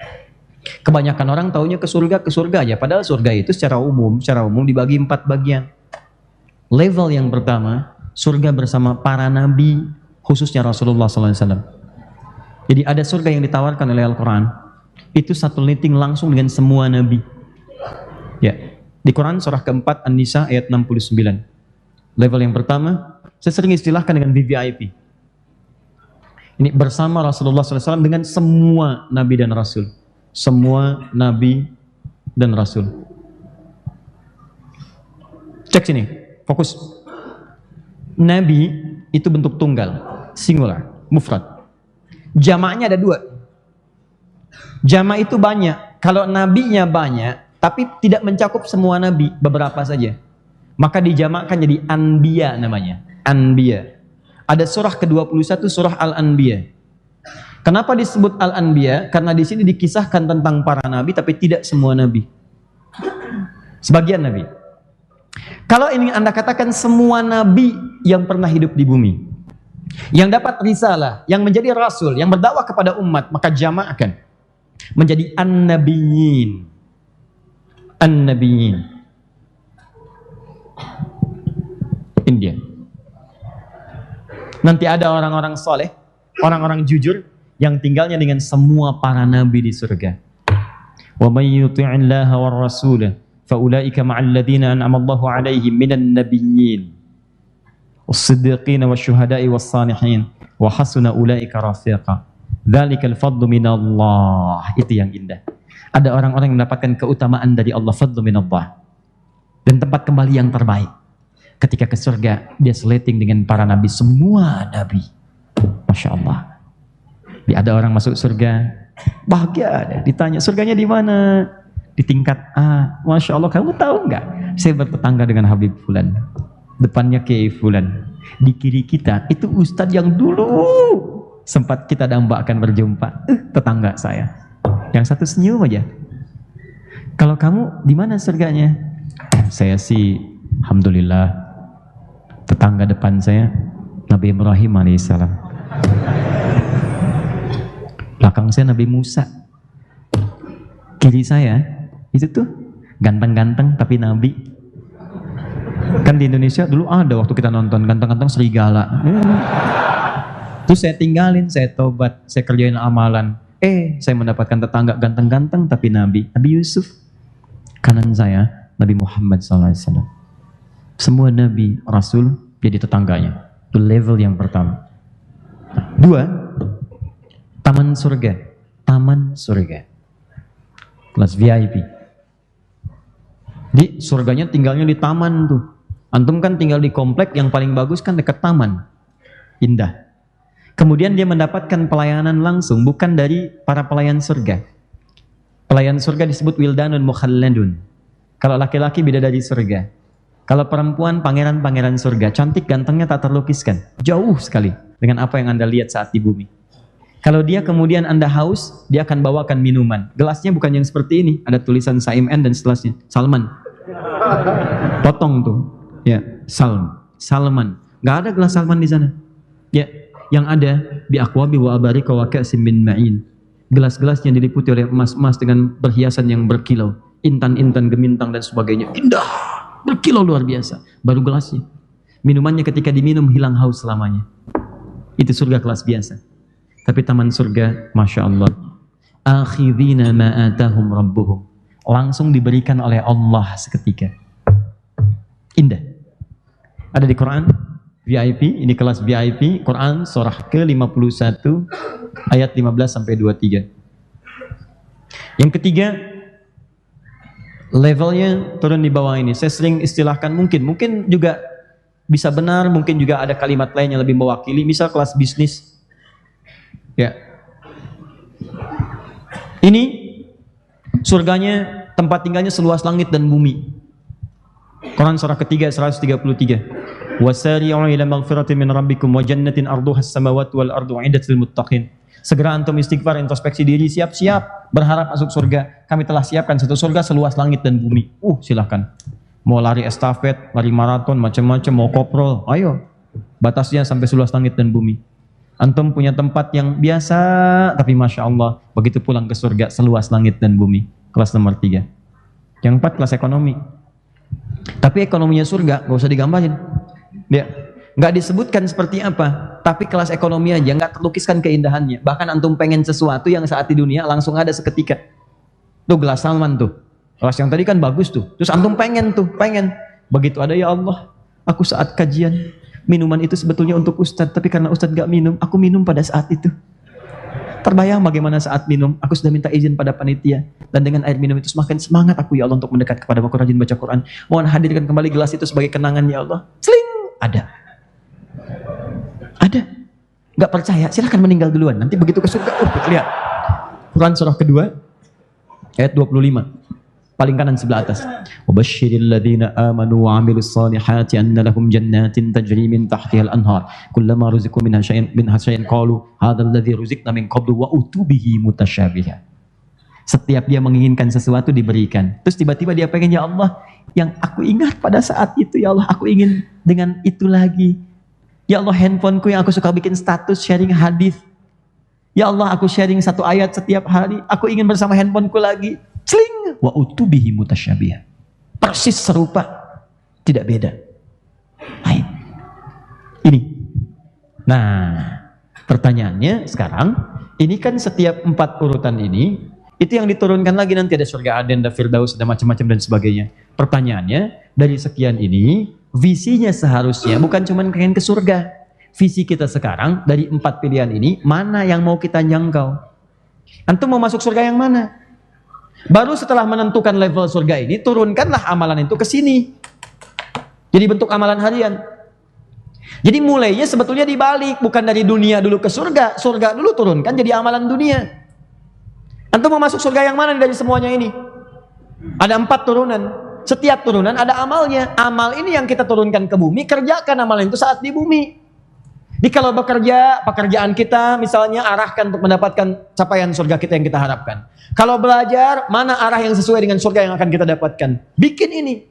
Kebanyakan orang taunya ke surga aja. Padahal surga itu secara umum dibagi 4 bagian. Level yang pertama, surga bersama para nabi, khususnya Rasulullah SAW. Jadi ada surga yang ditawarkan oleh Al-Quran. Itu satu meeting langsung dengan semua nabi. Ya, di Quran surah keempat An-Nisa ayat 69. Level yang pertama, saya sering istilahkan dengan VVIP. Ini bersama Rasulullah SAW dengan semua nabi dan rasul. Semua nabi dan rasul. Cek sini, fokus. Nabi itu bentuk tunggal, singular, mufrad. Jamaknya ada 2. Jamak itu banyak. Kalau nabinya banyak, tapi tidak mencakup semua nabi, beberapa saja. Maka dijamakkan jadi anbiya namanya. Anbiya. Ada surah ke-21 surah Al-Anbiya. Kenapa disebut Al-Anbiya? Karena di sini dikisahkan tentang para nabi, tapi tidak semua nabi. Sebagian nabi. Kalau ini Anda katakan semua nabi yang pernah hidup di bumi, yang dapat risalah, yang menjadi rasul, yang berdakwah kepada umat, maka jamakkan menjadi an-nabiyyin. An-nabiyyin. India. Nanti ada orang-orang soleh, orang-orang jujur yang tinggalnya dengan semua para nabi di surga. Wa may yuti'illaha war rasulah fa ulaika ma'al ladzina an'ama Allahu 'alaihim minan nabiyyin was-siddiqin wasyuhada'i was-salihin wa hasuna ulaika rafiqa. Dzalikal fadlu minallah. Itu yang indah. Ada orang-orang yang mendapatkan keutamaan dari Allah, fadlu minallah. Dan tempat kembali yang terbaik. Ketika ke surga, dia seleting dengan para nabi, semua nabi. Masya Allah. Ada orang masuk surga, bahagia ada. Ditanya, surganya di mana? Di tingkat A. Masya Allah, kamu tahu nggak? Saya bertetangga dengan Habib Fulan. Depannya Kiai Fulan. Di kiri kita, itu ustadz yang dulu sempat kita dambakan berjumpa. Tetangga saya. Yang satu senyum aja. Kalau kamu, di mana surganya? Saya sih, alhamdulillah, tetangga depan saya, Nabi Ibrahim alaihissalam. Belakang saya Nabi Musa. Kiri saya itu tuh ganteng-ganteng tapi Nabi. Kan di Indonesia dulu ada waktu kita nonton ganteng-ganteng serigala. Terus saya tinggalin, saya tobat, saya kerjain amalan. Saya mendapatkan tetangga ganteng-ganteng tapi Nabi. Nabi Yusuf. Kanan saya Nabi Muhammad SAW. Semua Nabi, Rasul jadi tetangganya. Itu level yang pertama. 2, taman surga. Taman surga. Kelas VIP. Di surganya tinggalnya di taman tuh. Antum kan tinggal di komplek yang paling bagus kan dekat taman. Indah. Kemudian dia mendapatkan pelayanan langsung, bukan dari para pelayan surga. Pelayan surga disebut wildanun mukhalladun. Kalau laki-laki beda dari surga. Kalau perempuan pangeran-pangeran surga, cantik gantengnya tak terlukiskan. Jauh sekali dengan apa yang Anda lihat saat di bumi. Kalau dia kemudian Anda haus, dia akan bawakan minuman. Gelasnya bukan yang seperti ini, ada tulisan Saim N dan setelahnya. Salman. Potong tuh. Ya, Salman. Enggak ada gelas Salman di sana. Ya, yang ada bi aqwabi wa abarika wa ka'sim min ma'in. Gelas-gelasnya diliputi oleh emas-emas dengan perhiasan yang berkilau, intan-intan, gemintang dan sebagainya. Indah, berkilau luar biasa. Baru gelasnya. Minumannya ketika diminum hilang haus selamanya. Itu surga kelas biasa. Tapi taman surga, Masya Allah. Akhidhina ma'atahum rabbuhum. Langsung diberikan oleh Allah seketika. Indah. Ada di Quran, VIP, ini kelas VIP, Quran surah ke-51 ayat 15 sampai 23. Yang ketiga, levelnya turun di bawah ini. Saya sering istilahkan mungkin juga bisa benar, mungkin juga ada kalimat lain yang lebih mewakili. Misal kelas bisnis. Ya. Ini surganya, tempat tinggalnya seluas langit dan bumi. Quran surah ketiga 133. Wasari'u ila maghfiratin min rabbikum wa jannatin arduha as-samawati wal ardu 'iddat lil muttaqin. Segera antum istighfar, introspeksi diri, siap-siap berharap masuk surga. Kami telah siapkan satu surga seluas langit dan bumi. Silakan. Mau lari estafet, lari maraton, macam-macam, mau koprol, ayo. Batasnya sampai seluas langit dan bumi. Antum punya tempat yang biasa, tapi Masya Allah, begitu pulang ke surga seluas langit dan bumi. Kelas nomor 3. Yang 4 kelas ekonomi. Tapi ekonominya surga, gak usah digambarin. Ya, nggak disebutkan seperti apa, tapi kelas ekonomi aja nggak terlukiskan keindahannya. Bahkan antum pengen sesuatu yang saat di dunia langsung ada seketika. Tuh gelas Salman tuh, gelas yang tadi kan bagus tuh. Terus antum pengen. Begitu ada, ya Allah, aku saat kajian minuman itu sebetulnya untuk Ustadz, tapi karena Ustadz nggak minum, aku minum pada saat itu. Terbayang bagaimana saat minum, aku sudah minta izin pada panitia, dan dengan air minum itu semakin semangat aku, ya Allah, untuk mendekat kepada aku, rajin baca Quran. Mohon hadirkan kembali gelas itu sebagai kenangan, ya Allah. Sling, ada. Nggak percaya, silahkan meninggal duluan. Nanti begitu ke surga, lihat. Quran surah kedua, ayat 25. Paling kanan sebelah atas. Wabashshiril ladzina amanu wa 'amilus solihati anna lahum jannatin tajri min tahtiha al-anhar kullama ruziqu minha syai'an qalu hadzal ladzi ruziqna min qablu wa utubihi mutasyabiha. Setiap dia menginginkan sesuatu diberikan. Terus tiba-tiba dia pengen, ya Allah, yang aku ingat pada saat itu, ya Allah, aku ingin dengan itu lagi. Ya Allah, handphoneku yang aku suka bikin status sharing hadis. Ya Allah, aku sharing satu ayat setiap hari. Aku ingin bersama handphoneku lagi. Sling, wa utubihi mutasyabiha. Persis serupa, tidak beda. Baik. Ini. Nah, pertanyaannya sekarang, ini kan setiap 4 urutan ini, itu yang diturunkan lagi nanti ada surga Aden, ada Firdaus, ada macam-macam dan sebagainya. Pertanyaannya, dari sekian ini, visinya seharusnya bukan cuma pengen ke surga. Visi kita sekarang dari 4 pilihan ini, mana yang mau kita jangkau? Antum mau masuk surga yang mana? Baru setelah menentukan level surga ini, turunkanlah amalan itu ke sini. Jadi bentuk amalan harian. Jadi mulainya sebetulnya dibalik, bukan dari dunia dulu ke surga. Surga dulu turunkan jadi amalan dunia. Antum mau masuk surga yang mana dari semuanya ini? Ada 4 turunan. Setiap turunan ada amalnya. Amal ini yang kita turunkan ke bumi, kerjakan amalan itu saat di bumi. Jadi kalau bekerja, pekerjaan kita misalnya arahkan untuk mendapatkan capaian surga kita yang kita harapkan. Kalau belajar, mana arah yang sesuai dengan surga yang akan kita dapatkan. Bikin ini.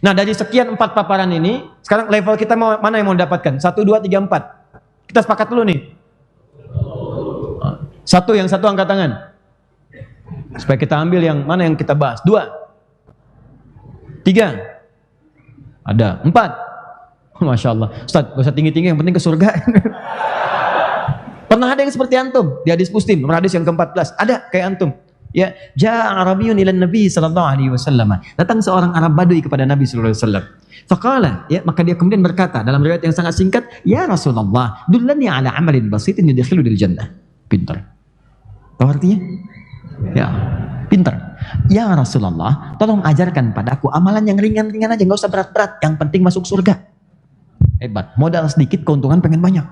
Nah, dari sekian 4 paparan ini, sekarang level kita mana yang mau dapatkan? 1, 2, 3, 4. Kita sepakat dulu nih. Yang satu angkat tangan. Supaya kita ambil yang mana yang kita bahas. 2, 3. Ada. 4. Masya Allah. Ustaz, gak usah tinggi-tinggi, yang penting ke surga. Pernah ada yang seperti antum di hadis Muslim, nomor hadis yang ke-14. Ada kayak antum. Ya, ja'a Arabiyyun ila Nabi sallallahu alaihi wasallam. Datang seorang Arab Badui kepada Nabi sallallahu alaihi wasallam. Faqala, ya, maka dia kemudian berkata dalam riwayat yang sangat singkat, "Ya Rasulullah, dullani ala amalin basitin yudkhilunil jannah." Pintar. Tahu artinya? Ya, pintar. Ya Rasulullah, tolong ajarkan padaku amalan yang ringan-ringan aja, enggak usah berat-berat, yang penting masuk surga. Hebat, modal sedikit keuntungan pengen banyak.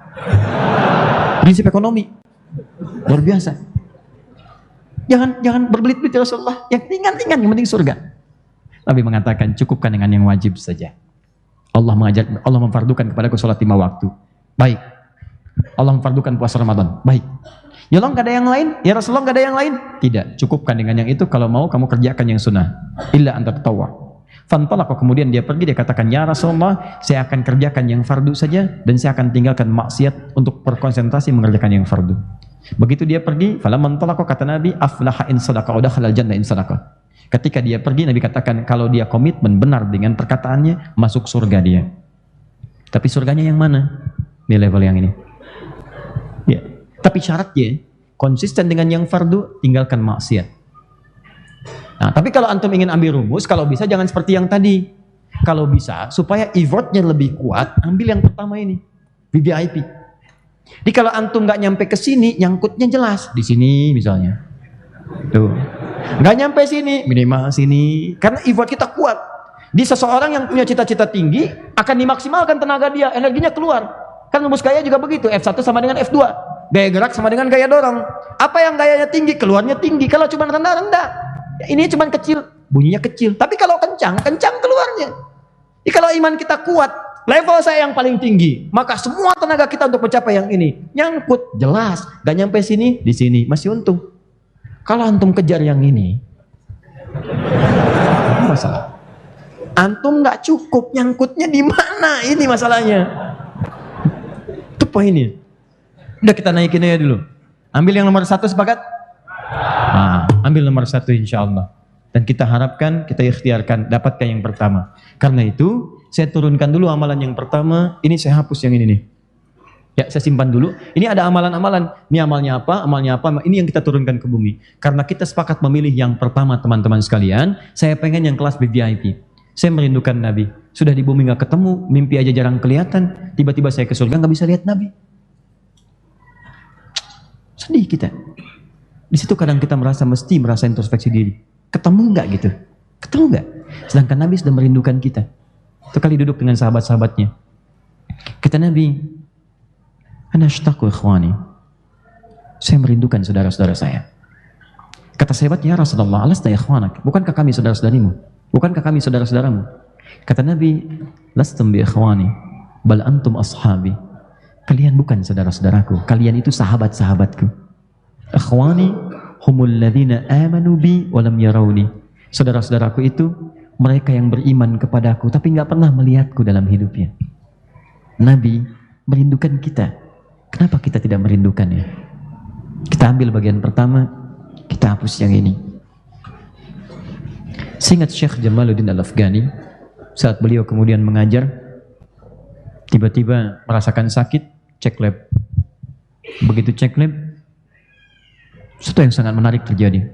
Prinsip ekonomi luar biasa. Jangan berbelit-belit ya Rasulullah, yang ringan-ringan, yang penting surga. Nabi mengatakan cukupkan dengan yang wajib saja. Allah memfardukan kepadaku sholat 5 waktu. Baik. Allah memfardukan puasa Ramadan. Baik. Ya Allah, nggak ada yang lain? Ya Rasulullah, nggak ada yang lain? Tidak, cukupkan dengan yang itu. Kalau mau kamu kerjakan yang sunnah. Illa anta tatawwa. Fantalaq, kemudian dia pergi, dia katakan, ya Rasulullah, saya akan kerjakan yang fardu saja dan saya akan tinggalkan maksiat untuk berkonsentrasi mengerjakan yang fardu. Begitu dia pergi, falamman talaqa, kata Nabi, aflaha in sadaqa wa dakhala al-jannah in sadaqa. Ketika dia pergi, Nabi katakan kalau dia komitmen benar dengan perkataannya, masuk surga dia. Tapi surganya yang mana? Di level yang ini. Ya. Tapi syaratnya konsisten dengan yang fardu, tinggalkan maksiat. Nah, tapi kalau antum ingin ambil rumus, kalau bisa jangan seperti yang tadi. Kalau bisa supaya effortnya lebih kuat, ambil yang pertama ini, VVIP. Jadi kalau antum nggak nyampe ke sini, nyangkutnya jelas di sini misalnya. Tuh, nggak nyampe sini, minimal sini. Karena effort kita kuat. Di seseorang yang punya cita-cita tinggi akan dimaksimalkan tenaga dia, energinya keluar. Kan rumus gaya juga begitu. F1 sama dengan F2. Gaya gerak sama dengan gaya dorong. Apa yang gayanya tinggi, keluarnya tinggi. Kalau cuma rendah-rendah, ini cuma kecil, bunyinya kecil. Tapi kalau kencang, kencang keluarnya. Jadi kalau iman kita kuat, level saya yang paling tinggi, maka semua tenaga kita untuk mencapai yang ini nyangkut jelas. Gak nyampe sini, di sini masih untung. Kalau antum kejar yang ini, masalah. Antum nggak cukup, nyangkutnya di mana? Ini masalahnya. Itu poinnya. Udah kita naikin aja dulu. Ambil yang nomor 1, sepakat? Nah, ambil nomor 1 insya Allah. Dan kita harapkan, kita ikhtiarkan dapatkan yang pertama. Karena itu saya turunkan dulu amalan yang pertama. Ini saya hapus yang ini nih. Ya, saya simpan dulu. Ini ada amalan-amalan. Ini amalnya apa? Amalnya apa? Ini yang kita turunkan ke bumi. Karena kita sepakat memilih yang pertama, teman-teman sekalian. Saya pengen yang kelas VIP. Saya merindukan Nabi. Sudah di bumi nggak ketemu, mimpi aja jarang kelihatan. Tiba-tiba saya ke surga nggak bisa lihat Nabi. Sedih kita. Di situ kadang kita merasa introspeksi diri. Ketemu nggak gitu? Ketemu nggak? Sedangkan Nabi sudah merindukan kita. Itu kali duduk dengan sahabat-sahabatnya. Kata Nabi, ana ashtaqu ikhwani. Saya merindukan saudara-saudara saya. Kata sahabat, ya Rasulullah, alasta ikhwanak? Bukankah kami saudara-saudarimu? Bukankah kami saudara-saudaramu? Kata Nabi, lastum bi ikhwani, bal antum ashabi. Kalian bukan saudara-saudaraku, kalian itu sahabat-sahabatku. Ikhwani humul ladzina amanu bi wa lam yarawni. Saudara-saudaraku itu mereka yang beriman kepadaku tapi nggak pernah melihatku dalam hidupnya. Nabi merindukan kita. Kenapa kita tidak merindukannya? Kita ambil bagian pertama, kita hapus yang ini. Seingat Syekh Jamaluddin Al-Afghani, saat beliau kemudian mengajar, tiba-tiba merasakan sakit, cek lab. Begitu cek lab, sesuatu yang sangat menarik terjadi.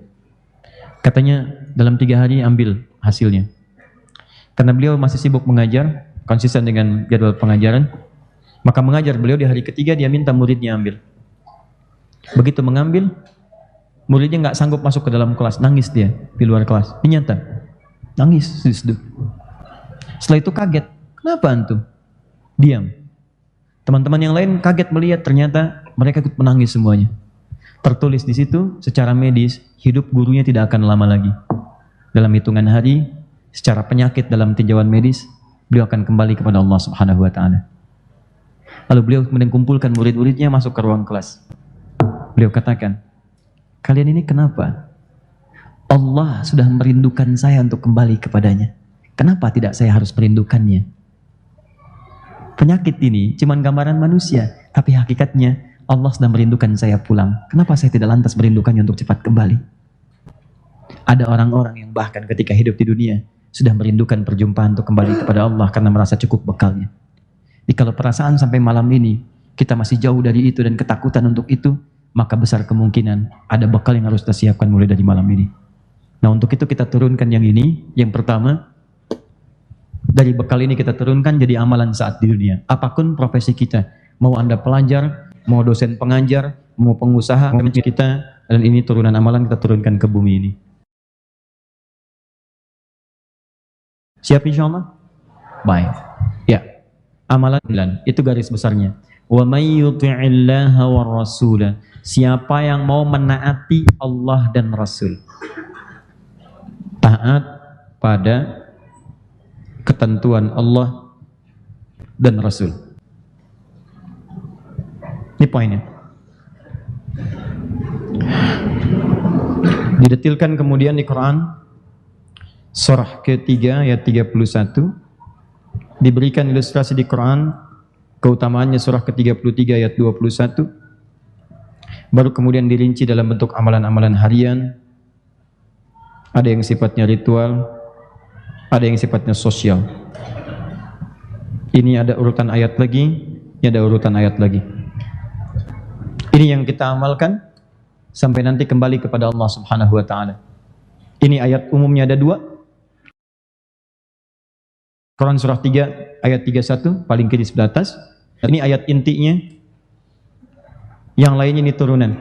Katanya dalam 3 hari ambil hasilnya. Karena beliau masih sibuk mengajar, konsisten dengan jadwal pengajaran, maka mengajar beliau di hari ketiga dia minta muridnya ambil. Begitu mengambil, muridnya nggak sanggup masuk ke dalam kelas, nangis dia di luar kelas. Ini nyata, nangis. Setelah itu kaget, kenapa antum? Diam. Teman-teman yang lain kaget melihat ternyata mereka ikut menangis semuanya. Tertulis di situ secara medis, hidup gurunya tidak akan lama lagi. Dalam hitungan hari, secara penyakit dalam tinjauan medis, beliau akan kembali kepada Allah Subhanahu wa taala. Lalu beliau kemudian kumpulkan murid-muridnya masuk ke ruang kelas. Beliau katakan, kalian ini kenapa? Allah sudah merindukan saya untuk kembali kepadanya. Kenapa tidak saya harus merindukannya? Penyakit ini cuma gambaran manusia, tapi hakikatnya Allah sudah merindukan saya pulang. Kenapa saya tidak lantas merindukannya untuk cepat kembali? Ada orang-orang yang bahkan ketika hidup di dunia sudah merindukan perjumpaan untuk kembali kepada Allah karena merasa cukup bekalnya. Jadi kalau perasaan sampai malam ini kita masih jauh dari itu dan ketakutan untuk itu, maka besar kemungkinan ada bekal yang harus kita siapkan mulai dari malam ini. Nah, untuk itu kita turunkan yang ini. Yang pertama, dari bekal ini kita turunkan jadi amalan saat di dunia. Apapun profesi kita, mau Anda pelajar, mau dosen pengajar, mau pengusaha, kita, dan ini turunan amalan kita turunkan ke bumi ini. Siap insya Allah? Baik. Ya, amalan 9, itu garis besarnya. Wa may yuti'illaha war rasula. Siapa yang mau menaati Allah dan Rasul, taat pada ketentuan Allah dan Rasul. Ini poinnya. Didetilkan kemudian di Quran surah ketiga ayat 31. Diberikan ilustrasi di Quran keutamaannya surah ke-33 ayat 21. baru kemudian dirinci dalam bentuk amalan-amalan harian. Ada yang sifatnya ritual, ada yang sifatnya sosial. Ini ada urutan ayat lagi, ini ada urutan ayat lagi. Ini yang kita amalkan sampai nanti kembali kepada Allah Subhanahu wa taala. Ini ayat umumnya ada 2. Quran surah 3 ayat 31 paling kiri sebelah atas. Ini ayat intinya. Yang lainnya ini turunan.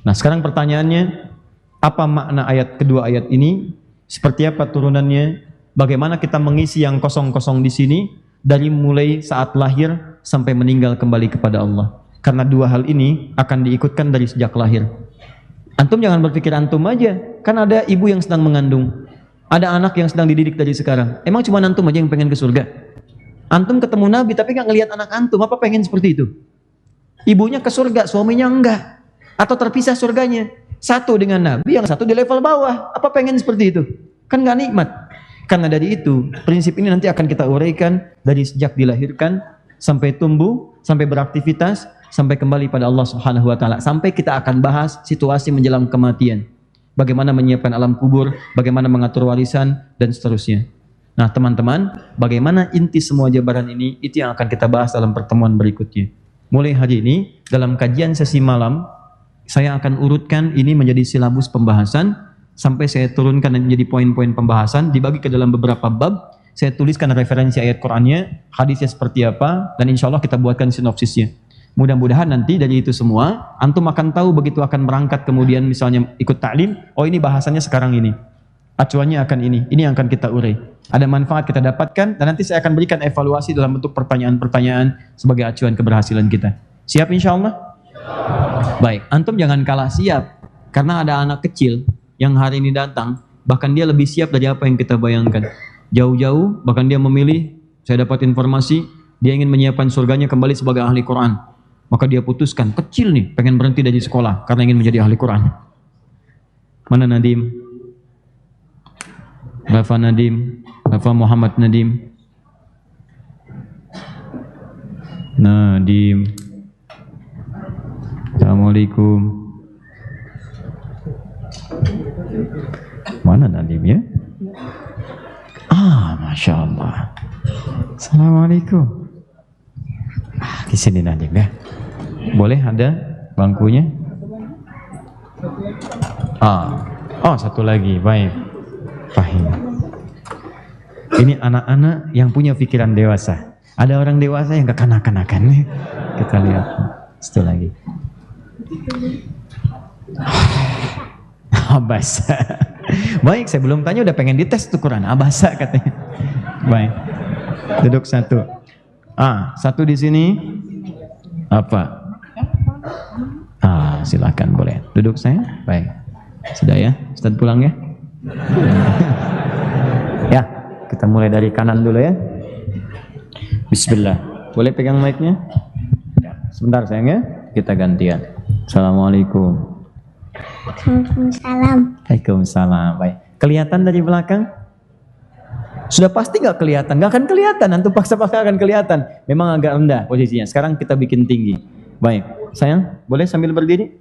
Nah, sekarang pertanyaannya, apa makna ayat kedua ayat ini? Seperti apa turunannya? Bagaimana kita mengisi yang kosong-kosong di sini dari mulai saat lahir sampai meninggal kembali kepada Allah? Karena 2 hal ini akan diikutkan dari sejak lahir. Antum jangan berpikir antum aja, kan ada ibu yang sedang mengandung, ada anak yang sedang dididik dari sekarang. Emang cuma antum aja yang pengen ke surga? Antum ketemu Nabi tapi nggak ngelihat anak antum, apa pengen seperti itu? Ibunya ke surga, suaminya enggak, atau terpisah surganya. Satu dengan Nabi, yang satu di level bawah. Apa pengen seperti itu? Kan nggak nikmat. Karena dari itu, prinsip ini nanti akan kita uraikan dari sejak dilahirkan sampai tumbuh, sampai beraktivitas, sampai kembali pada Allah Subhanahu wa taala. Sampai kita akan bahas situasi menjelang kematian. Bagaimana menyiapkan alam kubur, bagaimana mengatur warisan, dan seterusnya. Nah, teman-teman, bagaimana inti semua jabaran ini, itu yang akan kita bahas dalam pertemuan berikutnya. Mulai hari ini, dalam kajian sesi malam, saya akan urutkan ini menjadi silabus pembahasan, sampai saya turunkan menjadi poin-poin pembahasan, dibagi ke dalam beberapa bab. Saya tuliskan referensi ayat Qur'annya, hadisnya seperti apa, dan insya Allah kita buatkan sinopsisnya. Mudah-mudahan nanti dari itu semua, antum akan tahu begitu akan berangkat kemudian misalnya ikut ta'lim, oh ini bahasannya sekarang ini, acuannya akan ini yang akan kita urai. Ada manfaat kita dapatkan, dan nanti saya akan berikan evaluasi dalam bentuk pertanyaan-pertanyaan sebagai acuan keberhasilan kita. Siap insya Allah? Baik, antum jangan kalah siap, karena ada anak kecil yang hari ini datang, bahkan dia lebih siap dari apa yang kita bayangkan. Jauh-jauh, bahkan dia memilih, saya dapat informasi, dia ingin menyiapkan surganya kembali sebagai ahli Quran. Maka dia putuskan, kecil nih, pengen berhenti dari sekolah, karena ingin menjadi ahli Quran. Mana Nadim? Rafa Nadim, Rafa Muhammad Nadim. Nadim. Assalamualaikum. Mana Nadim ya? Masya Allah. Assalamualaikum. Di sini Nadim ya. Boleh ada bangkunya? Satu lagi, baik. Fahim. Ini anak-anak yang punya pikiran dewasa. Ada orang dewasa yang kekanak-kanakan. Kita lihat. Satu lagi. Abasa. Baik, saya belum tanya udah pengen dites tuh Quran. Abasa katanya. Baik. Duduk satu. Satu di sini. Apa? Silakan boleh. Duduk saya. Baik. Sudah ya? Ustaz pulang ya? Ya, kita mulai dari kanan dulu ya. Bismillah. Boleh pegang mic-nya? Ya, sebentar sayang ya. Kita gantian. Assalamualaikum. Waalaikumsalam. Waalaikumsalam. Baik. Kelihatan dari belakang? Sudah pasti nggak kelihatan? Nggak akan kelihatan. Antum paksa-paksa akan kelihatan. Memang agak rendah posisinya. Sekarang kita bikin tinggi. Baik. Sayang, boleh sambil berdiri?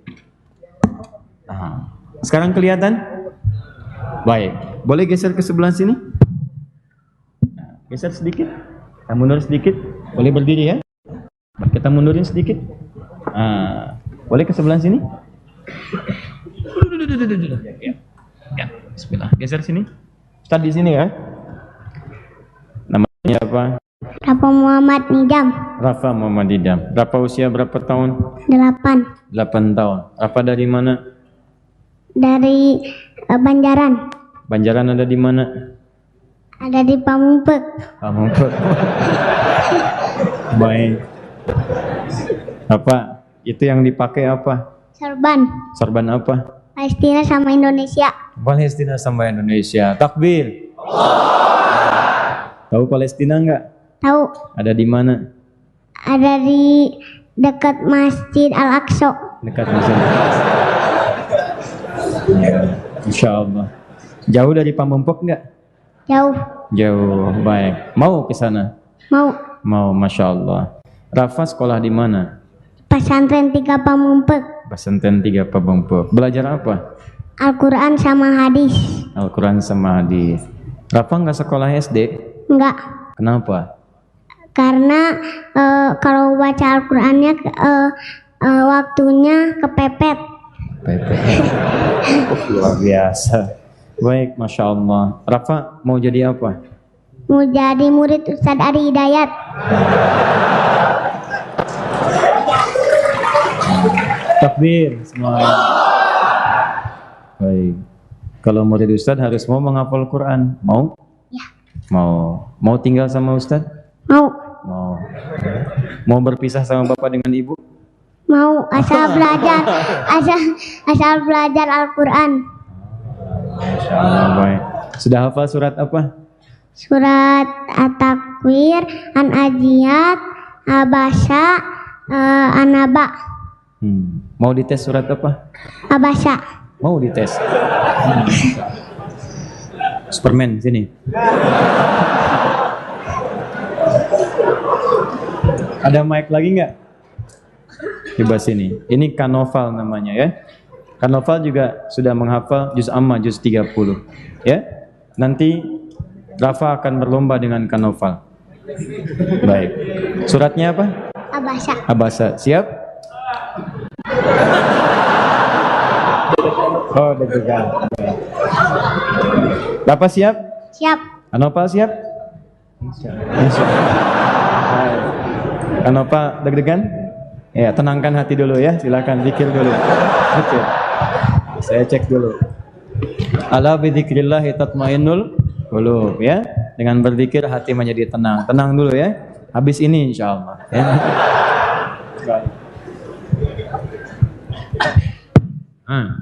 Sekarang kelihatan? Baik. Boleh geser ke sebelah sini? Geser sedikit. Kita mundur sedikit. Boleh berdiri ya? Kita mundurin sedikit. Boleh ke sebelah sini? Ya, bismillah. Geser sini. Start di sini ya. Namanya apa? Rafa Muhammad Nidam. Rafa Muhammad Nidam. Berapa usia, berapa tahun? 8. 8 tahun. Rafa dari mana? Dari Banjaran. Banjaran ada di mana? Ada di Pamumpek. Pamumpek. Baik. Apa? Itu yang dipakai apa? Sorban. Sorban apa? Palestina sama Indonesia. Palestina sama Indonesia. Takbir. Tahu Palestina enggak? Tahu. Ada di mana? Ada di dekat Masjid Al-Aqsa. Dekat Masjid Al-Aqsa. Ya, Insya Allah. Jauh dari Pamumpek enggak? Jauh. Jauh. Baik. Mau ke sana? Mau. Mau, Masya Allah. Rafa sekolah di mana? Pesantren 3 Pamumpek. Pesantren 3 Pabongpo. Belajar apa? Al-Quran sama hadis. Al-Quran sama hadis. Rafa nggak sekolah SD? Enggak, Kenapa? karena kalau baca Al-Qurannya waktunya kepepet. Pepe. Luar biasa. Baik, Masya Allah. Rafa mau jadi apa? Mau jadi murid Ustadz Ari Hidayat. Takbir semuanya. Baik. Kalau murid Ustadz harus mau menghafal Quran. Mau? Ya. Mau. Mau tinggal sama Ustadz? Mau, Mau. Mau berpisah sama bapak dengan ibu? mau asal belajar, asal belajar Al-Quran. Masya Allah, baik. Sudah hafal surat apa? Surat At-Takwir, An-Ajiyat, Abasa, An-Naba. Mau dites surat apa? Abasa. Mau dites. Superman sini. Ada mic lagi nggak? Coba sini. Ini Kanoval namanya ya. Kanoval juga sudah menghafal juz amma juz 30 ya. Nanti Rafa akan berlomba dengan Kanoval. Baik. Suratnya apa? Abasa. Abasa. Siap? Oh, deg-degan. Rafa siap? Siap. Kanoval siap? Insya. Baik. Kanoval deg-degan? Ya, tenangkan hati dulu ya. Silakan zikir dulu. Zikir. Saya cek dulu. Ala bidzikrillah tatmainnul qulub ya. Dengan berzikir hati menjadi tenang. Tenang dulu ya. Habis ini insyaallah ya.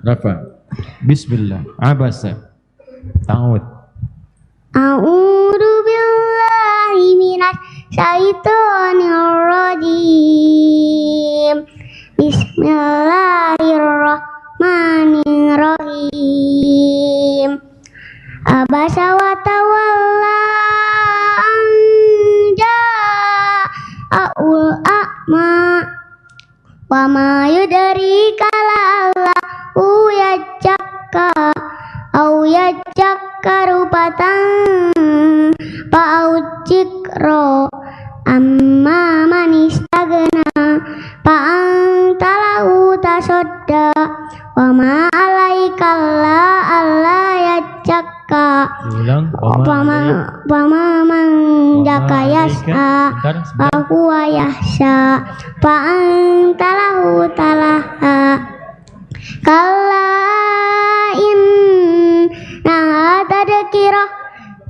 Rafa. Bismillah. Abasa. Ta'awud. A'udzu billahi minasy syaitonir rajim. Bismillahirrahmanirrahim. Abasa wa tawalla an ja'aul a'ma wa ma yudrika la'allahu yazakka au yazakkaru fa'audzikra amma man istagna fa'antalahu tasadda wa ma alaika alla yazakka wa ma man jaka yas'a wa huwa yahsha fa'antalahu talaha kalla inna tadhkirah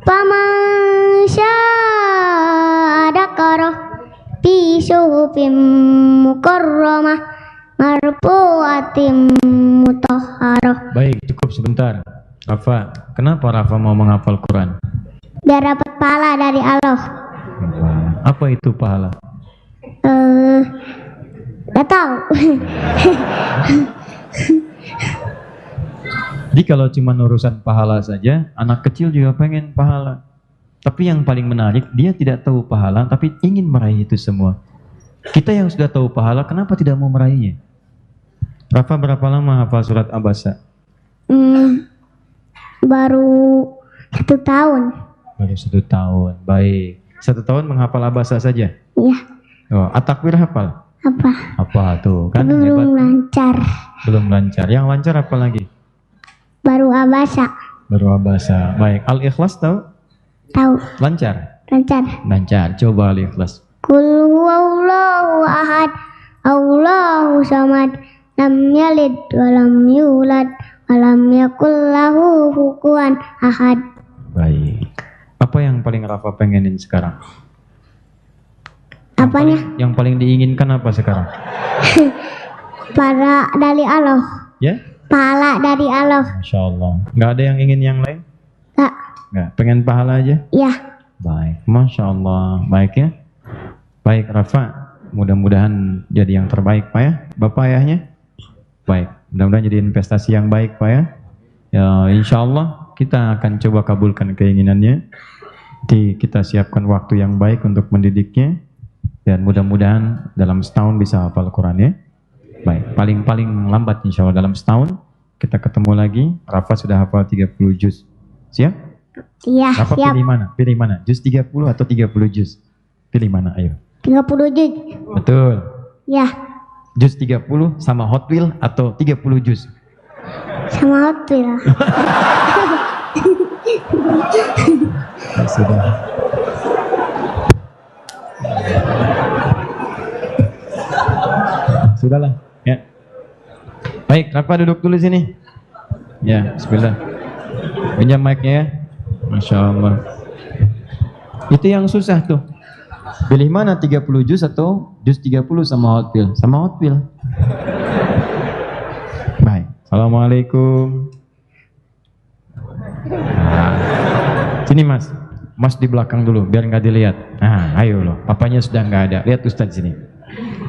faman syaa'a dzakara fi suhufin mukarramah marfu'atin mutahharah. Baik, cukup sebentar. Rafa, kenapa Rafa mau menghafal Quran? Biar dapat pahala dari Allah. Apa itu pahala? Gak tahu. Jadi kalau cuma urusan pahala saja, anak kecil juga pengen pahala. Tapi yang paling menarik, dia tidak tahu pahala, tapi ingin meraih itu semua. Kita yang sudah tahu pahala, kenapa tidak mau meraihnya? Rafa berapa lama hafal surat Abasa? Baru 1 tahun. Baru 1 tahun, baik. 1 tahun menghafal Abasa saja? Iya. Oh, At-Takwir hafal? Apa? Apa tuh? Kan Tapi belum hebat. lancar. Belum lancar. Yang lancar apa lagi? Baru Abasa. Baru Abasa. Baik. Al-Ikhlas tahu? Tahu. Lancar? Lancar. Lancar. Coba Al-Ikhlas. Qul huwallahu ahad, Allahu samad, lam yalid wa lam yulad wa lam yakul lahu kufuwan ahad. Baik. Apa yang paling Rafa pengenin sekarang? Apanya? Yang paling diinginkan apa sekarang? Para dari Allah. Ya? Pahala dari Allah. Masya Allah. Nggak ada yang ingin yang lain? Enggak. Nggak. Pengen pahala aja? Ya. Baik. Masya Allah. Baik ya. Baik Rafa. Mudah-mudahan jadi yang terbaik Pak ya. Bapak ayahnya? Baik. Mudah-mudahan jadi investasi yang baik Pak ya. Ya insya Allah kita akan coba kabulkan keinginannya. Nanti kita siapkan waktu yang baik untuk mendidiknya. Dan mudah-mudahan dalam setahun bisa hafal Quran ya. Baik, paling lambat insya Allah dalam setahun kita ketemu lagi. Rafa sudah hafal 30 juz. Siap? Iya, Rafa siap. pilih mana? Pilih mana? Juz 30 atau 30 juz? Pilih mana? Ayo. 30 juz. Betul. Ya, Juz 30 sama Hot Wheel atau 30 juz? sama Hot Wheels. Ya, sudah. Sudahlah, ya. Baik, Rafa duduk dulu sini. Ya, bismillah. Pinjam mic-nya ya. Masya Allah. Itu yang susah tuh. Pilih mana 30 juz atau juz 30 sama Hot Wheel? Sama Hot Wheel. Baik. Assalamualaikum. Nah, sini Mas. Mas di belakang dulu biar nggak dilihat. Nah, ayo loh. Papanya sudah nggak ada. Lihat Ustadz sini.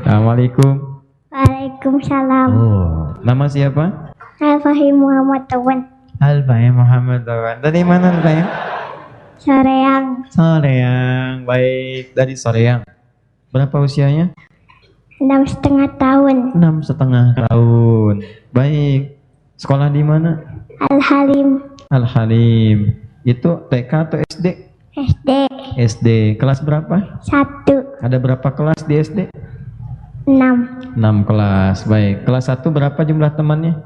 Assalamualaikum. Waalaikumsalam. Oh, nama siapa? Al-Fahim Muhammad Tawan. Al-Fahim Muhammad Tawan. Dari mana Al-Fahim? Soreang. Soreang. Baik, dari Soreang. Berapa usianya? 6,5 tahun. 6,5 tahun. Baik. Sekolah di mana? Al-Halim. Al-Halim. Itu TK atau SD? SD. SD. Kelas berapa? 1. Ada berapa kelas di SD? 6. 6 kelas. Baik. Kelas 1 berapa jumlah temannya?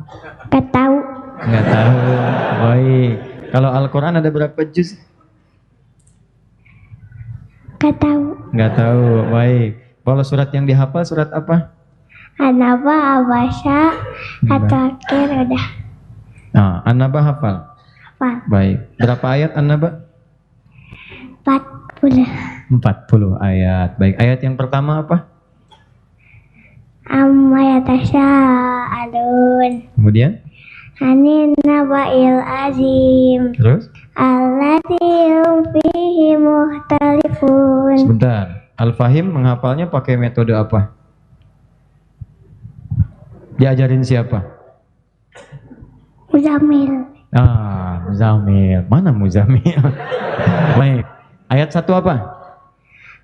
Gak tahu. Enggak tahu. Baik. Kalau Al-Quran ada berapa juz? Gak tahu. Enggak tahu. Baik. Kalau surat yang dihafal surat apa? Anaba, Abasya, At-Takhir, udah. Nah, An-Naba hafal. Hafal. Baik. Berapa ayat An-Naba? 40. 40 ayat. Baik. Ayat yang pertama apa? Amma yatasa'alun. Kemudian? Anin naba'il azim. Terus? Alladzi hum fihi mukhtalifun. Sebentar. Al-Fahim menghafalnya pakai metode apa? Diajarin siapa? Muzammil. Ah, Muzamil. Mana Muzamil? Baik. Ayat 1 apa?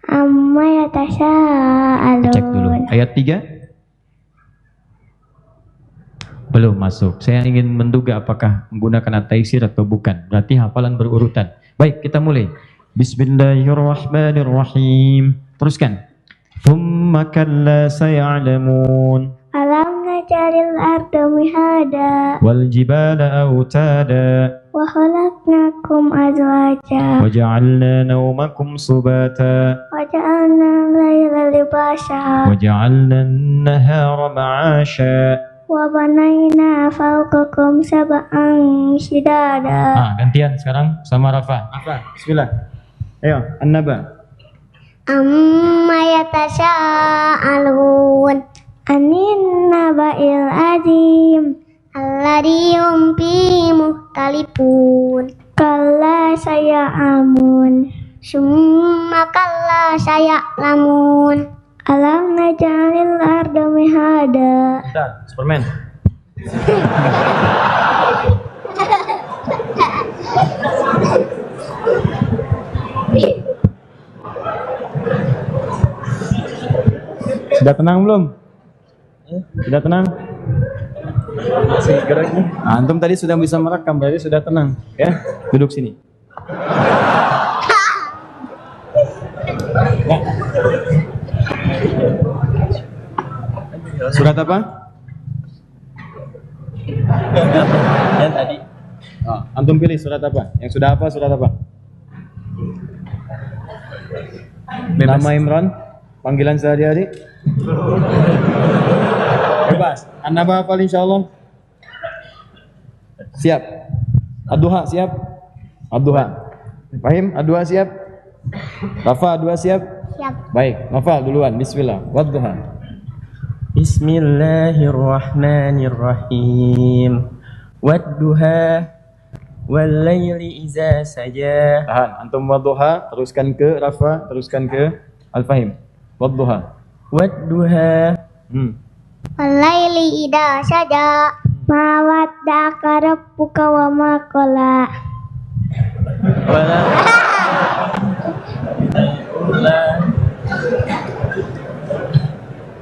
Amma yatasa'alun. Cek dulu. Ayat 3? Belum masuk. Saya ingin menduga apakah menggunakan at-taisir atau bukan. Berarti hafalan berurutan. Baik, kita mulai. Bismillahirrahmanirrahim. Teruskan. Thumma kalla saya'lamun. Alam najalil arda mihada Wal jibala autada. wa khalaqnakum azwaja Wa ja'alna nawmakum subata. wa ja'alna laila libasa Wa ja'alna an-nahara ma'asha. wa banayna fawqakum sab'an shidada. Gantian sekarang sama Rafa. Rafa, bismillah. Ayo, An-Naba. Amma yatasa'alun anin naba'il azim alladzi hum fihi mukhtalifun. Kalla saya'lamun summa kalla saya'lamun. Alam naj'alil arda mihada. Bentar, Superman. Sudah tenang belum? Sudah tenang? Masih gerak nih. Antum tadi sudah bisa merekam, berarti sudah tenang. Ya, duduk sini. Ya. Surat apa? Yang tadi. Antum pilih surat apa? Yang sudah apa? Surat apa? Nama Imran? Panggilan sehari-hari? Bebas. An-Naba hafal insyaallah. Siap. Ad-Duha siap? Ad-Duha. Fahim? Ad-Duha siap? Rafa Ad-Duha siap? Siap. Baik, Rafa duluan. Bismillah. Wad-Duha. Bismillahirrahmanirrahim. Wadduha wal-laili iza saja. Tahan, antum Wad-Duha, teruskan ke Rafa, teruskan ke Al-Fahim. Wad-Duha. Wadduha Walaili idha saja ma wadda'aka rabbuka wa ma qala. wala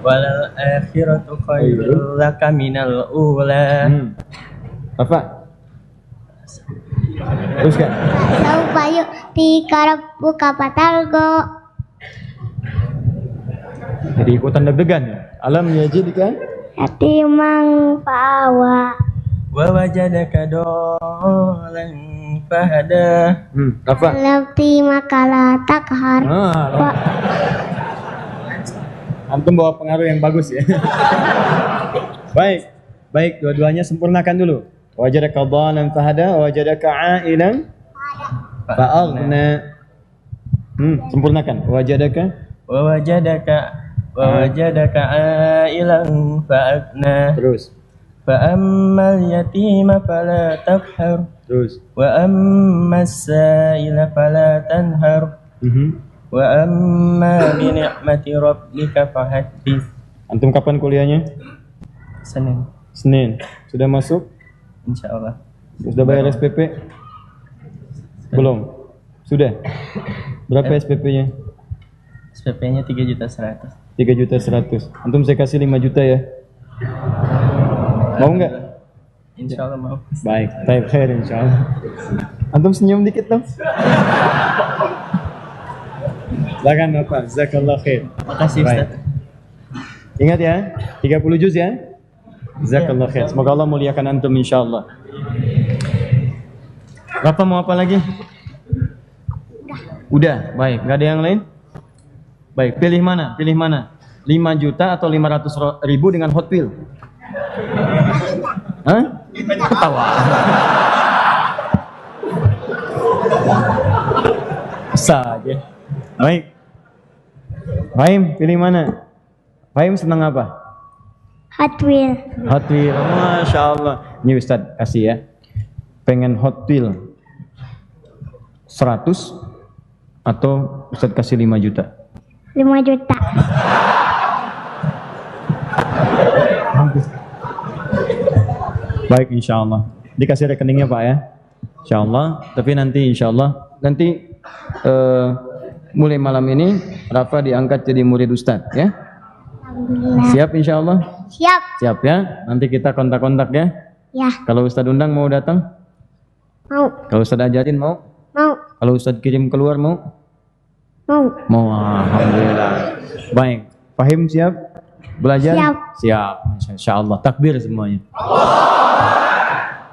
walal akhiratu khairul laka minal ula. Apa? Teruskan. Saufa yu'tika rabbuka fatargo. Jadi ikutan deg-degan ya. Alam yajidka Yatimang fa'awa. Wa wajadaka dolan fahada. Apa? Lafti makala takhar. Wa Antum bawa pengaruh yang bagus ya. Baik, dua-duanya sempurnakan dulu. Wajadaka dhalan fahada, wajadaka a'ilan fa'aghna. Sempurnakan. Wajadaka ailan fa'agna. Terus. Fa'ammal yatima fala taqhar. Terus. Wa ammas sa'ila fala tanhar. Wa amma bi ni'mati rabbika fahaddits. Antum kapan kuliahnya? Senin. Sudah masuk? Insyaallah. Sudah bayar SPP? Belum. Sudah. Berapa SPP-nya? SPP-nya 3.100.000. 3.100.000. Antum saya kasih 5 juta ya. Mau nggak? Insyaallah mau. Baik, khair insyaallah. Antum senyum dikit dong. Silakan Bapak, jazakallah khair. Makasih Ustaz. Ingat ya, 30 juz ya. Jazakallah khair. Semoga Allah muliakan antum insyaallah. Bapak mau apa lagi? Udah, baik. Nggak ada yang lain? Baik, pilih mana? 5 juta atau 500.000 dengan Hot Wheel? Hah? Ketawa. Saja. Baik. Fahim, pilih mana? Fahim senang apa? Hot Wheel. Hot Wheel. Masya Allah. Ini Ustadz kasih ya. Pengen Hot Wheel 100 atau Ustadz kasih 5 juta? 5 juta. Baik, insya Allah. Dikasih rekeningnya Pak ya. Insya Allah. Tapi nanti insya Allah mulai malam ini Rafa diangkat jadi murid Ustadz ya. Alhamdulillah. Siap insya Allah. Siap. Ya. Nanti kita kontak-kontak ya. Ya, Kalau Ustadz undang mau datang? mau. Kalau Ustadz ajarin mau? Mau. Kalau Ustadz kirim keluar mau? Mau. Mau. Alhamdulillah. Baik. Fahim siap? Belajar? Siap. Insya Allah. Takbir semuanya.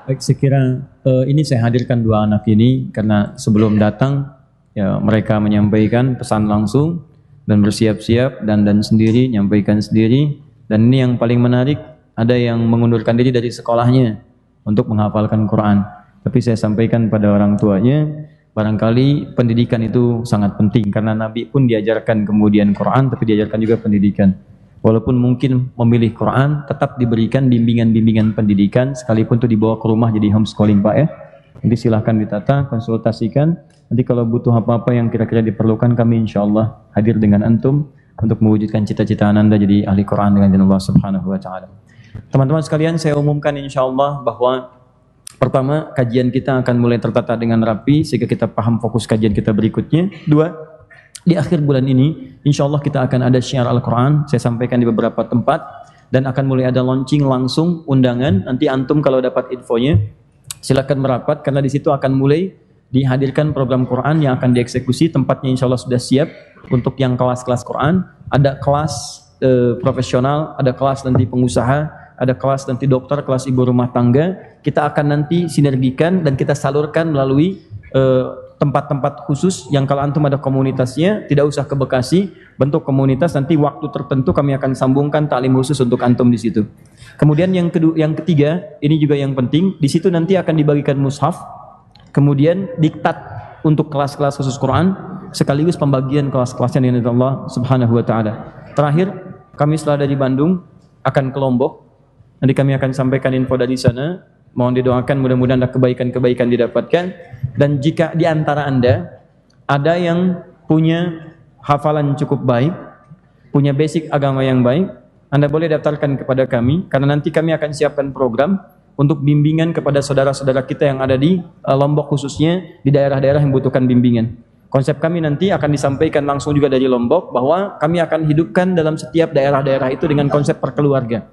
Baik, sekira ini saya hadirkan dua anak ini karena sebelum datang ya mereka menyampaikan pesan langsung dan bersiap-siap dan sendiri nyampaikan sendiri, dan ini yang paling menarik, ada yang mengundurkan diri dari sekolahnya untuk menghafalkan Quran. Tapi saya sampaikan pada orang tuanya, barangkali pendidikan itu sangat penting karena Nabi pun diajarkan kemudian Quran, tapi diajarkan juga pendidikan. Walaupun mungkin memilih Quran, tetap diberikan bimbingan-bimbingan pendidikan, sekalipun itu dibawa ke rumah jadi homeschooling Pak ya. Nanti silahkan ditata, konsultasikan. Nanti kalau butuh apa-apa yang kira-kira diperlukan, kami insya Allah hadir dengan antum untuk mewujudkan cita-cita Anda jadi ahli Quran dengan Allah Subhanahu Wa Taala. Teman-teman sekalian, saya umumkan insya Allah bahwa pertama, kajian kita akan mulai tertata dengan rapi sehingga kita paham fokus kajian kita berikutnya. Dua, di akhir bulan ini, insya Allah kita akan ada syiar Al-Quran. Saya sampaikan di beberapa tempat dan akan mulai ada launching langsung undangan. Nanti antum kalau dapat infonya, silakan merapat karena di situ akan mulai dihadirkan program Quran yang akan dieksekusi. Tempatnya insya Allah sudah siap untuk yang kelas-kelas Quran. Ada kelas profesional, ada kelas nanti pengusaha, ada kelas nanti dokter, kelas ibu rumah tangga. Kita akan nanti sinergikan dan kita salurkan melalui tempat-tempat khusus yang kalau antum ada komunitasnya, tidak usah ke Bekasi, bentuk komunitas, nanti waktu tertentu kami akan sambungkan taklim khusus untuk antum di situ. Kemudian yang ketiga, ini juga yang penting, di situ nanti akan dibagikan mushaf, kemudian diktat untuk kelas-kelas khusus Quran, sekaligus pembagian kelas-kelasnya dengan Allah Subhanahu Wa Taala. Terakhir, kami setelah dari Bandung akan ke Lombok. Nanti kami akan sampaikan info dari sana. Mohon didoakan mudah-mudahan ada kebaikan-kebaikan didapatkan. Dan jika di antara Anda ada yang punya hafalan cukup baik, punya basic agama yang baik, Anda boleh daftarkan kepada kami karena nanti kami akan siapkan program untuk bimbingan kepada saudara-saudara kita yang ada di Lombok khususnya di daerah-daerah yang membutuhkan bimbingan. Konsep kami nanti akan disampaikan langsung juga dari Lombok bahwa kami akan hidupkan dalam setiap daerah-daerah itu dengan konsep perkeluarga.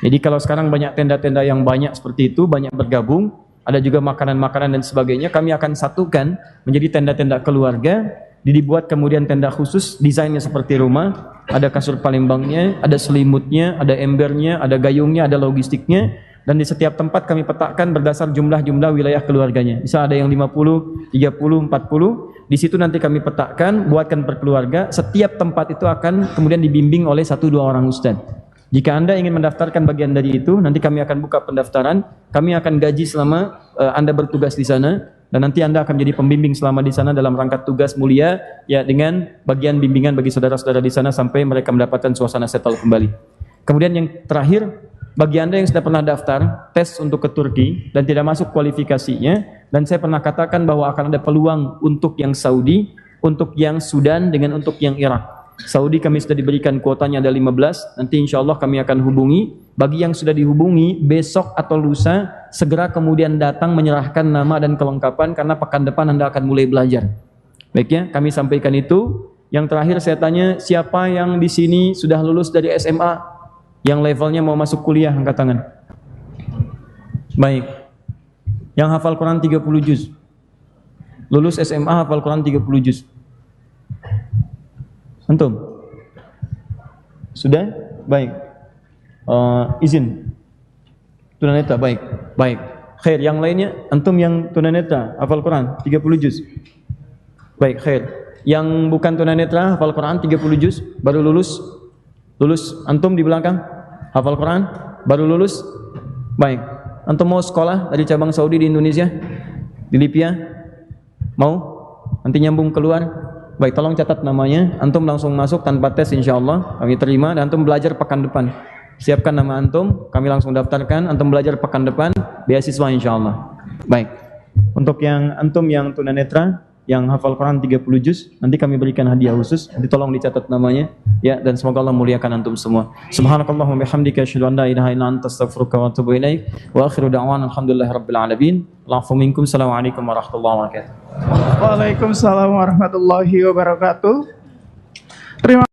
Jadi kalau sekarang banyak tenda-tenda yang banyak seperti itu, banyak bergabung, ada juga makanan-makanan dan sebagainya, kami akan satukan menjadi tenda-tenda keluarga, dibuat kemudian tenda khusus, desainnya seperti rumah, ada kasur palembangnya, ada selimutnya, ada embernya, ada gayungnya, ada logistiknya, dan di setiap tempat kami petakan berdasar jumlah-jumlah wilayah keluarganya. Bisa ada yang 50, 30, 40, di situ nanti kami petakan, buatkan per keluarga, setiap tempat itu akan kemudian dibimbing oleh 1-2 orang ustaz. Jika Anda ingin mendaftarkan bagian dari itu, nanti kami akan buka pendaftaran, kami akan gaji selama Anda bertugas di sana, dan nanti Anda akan menjadi pembimbing selama di sana dalam rangka tugas mulia, ya dengan bagian bimbingan bagi saudara-saudara di sana sampai mereka mendapatkan suasana settle kembali. Kemudian yang terakhir, bagi Anda yang sudah pernah daftar tes untuk ke Turki dan tidak masuk kualifikasinya, dan saya pernah katakan bahwa akan ada peluang untuk yang Saudi, untuk yang Sudan, dengan untuk yang Irak. Saudi kami sudah diberikan kuotanya ada 15, nanti insya Allah kami akan hubungi. Bagi yang sudah dihubungi, besok atau lusa segera kemudian datang menyerahkan nama dan kelengkapan, karena pekan depan Anda akan mulai belajar. Baik ya, kami sampaikan itu. Yang terakhir saya tanya, siapa yang di sini sudah lulus dari SMA yang levelnya mau masuk kuliah, angkat tangan. Baik. Yang hafal Quran 30 juz. Lulus SMA hafal Quran 30 juz. Antum? Sudah? Baik. Izin. Tunanetra, baik. Baik. Khair, yang lainnya, antum yang tunanetra hafal Quran 30 juz. Baik, khair. Yang bukan tunanetra hafal Quran 30 juz baru lulus. Lulus antum di belakang hafal Quran baru lulus. Baik. Antum mau sekolah dari cabang Saudi di Indonesia, di Libya? Mau? Nanti nyambung keluar. Baik, tolong catat namanya. Antum langsung masuk tanpa tes, insyaallah kami terima, dan antum belajar pekan depan. Siapkan nama antum, kami langsung daftarkan. Antum belajar pekan depan, beasiswa insyaallah. Baik. Untuk yang antum yang tunanetra yang hafal Quran 30 juz, nanti kami berikan hadiah khusus, nanti tolong dicatat namanya ya, dan semoga Allah muliakan antum semua. Subhanakallahumma bihamdika asyhadu an la ilaha illa anta astaghfiruka wa atubu ilaik, wa akhiru da'wana alhamdulillahirabbil alamin. Allahu minkum, assalamualaikum warahmatullahi wabarakatuh. Waalaikumsalam warahmatullahi wabarakatuh. Terima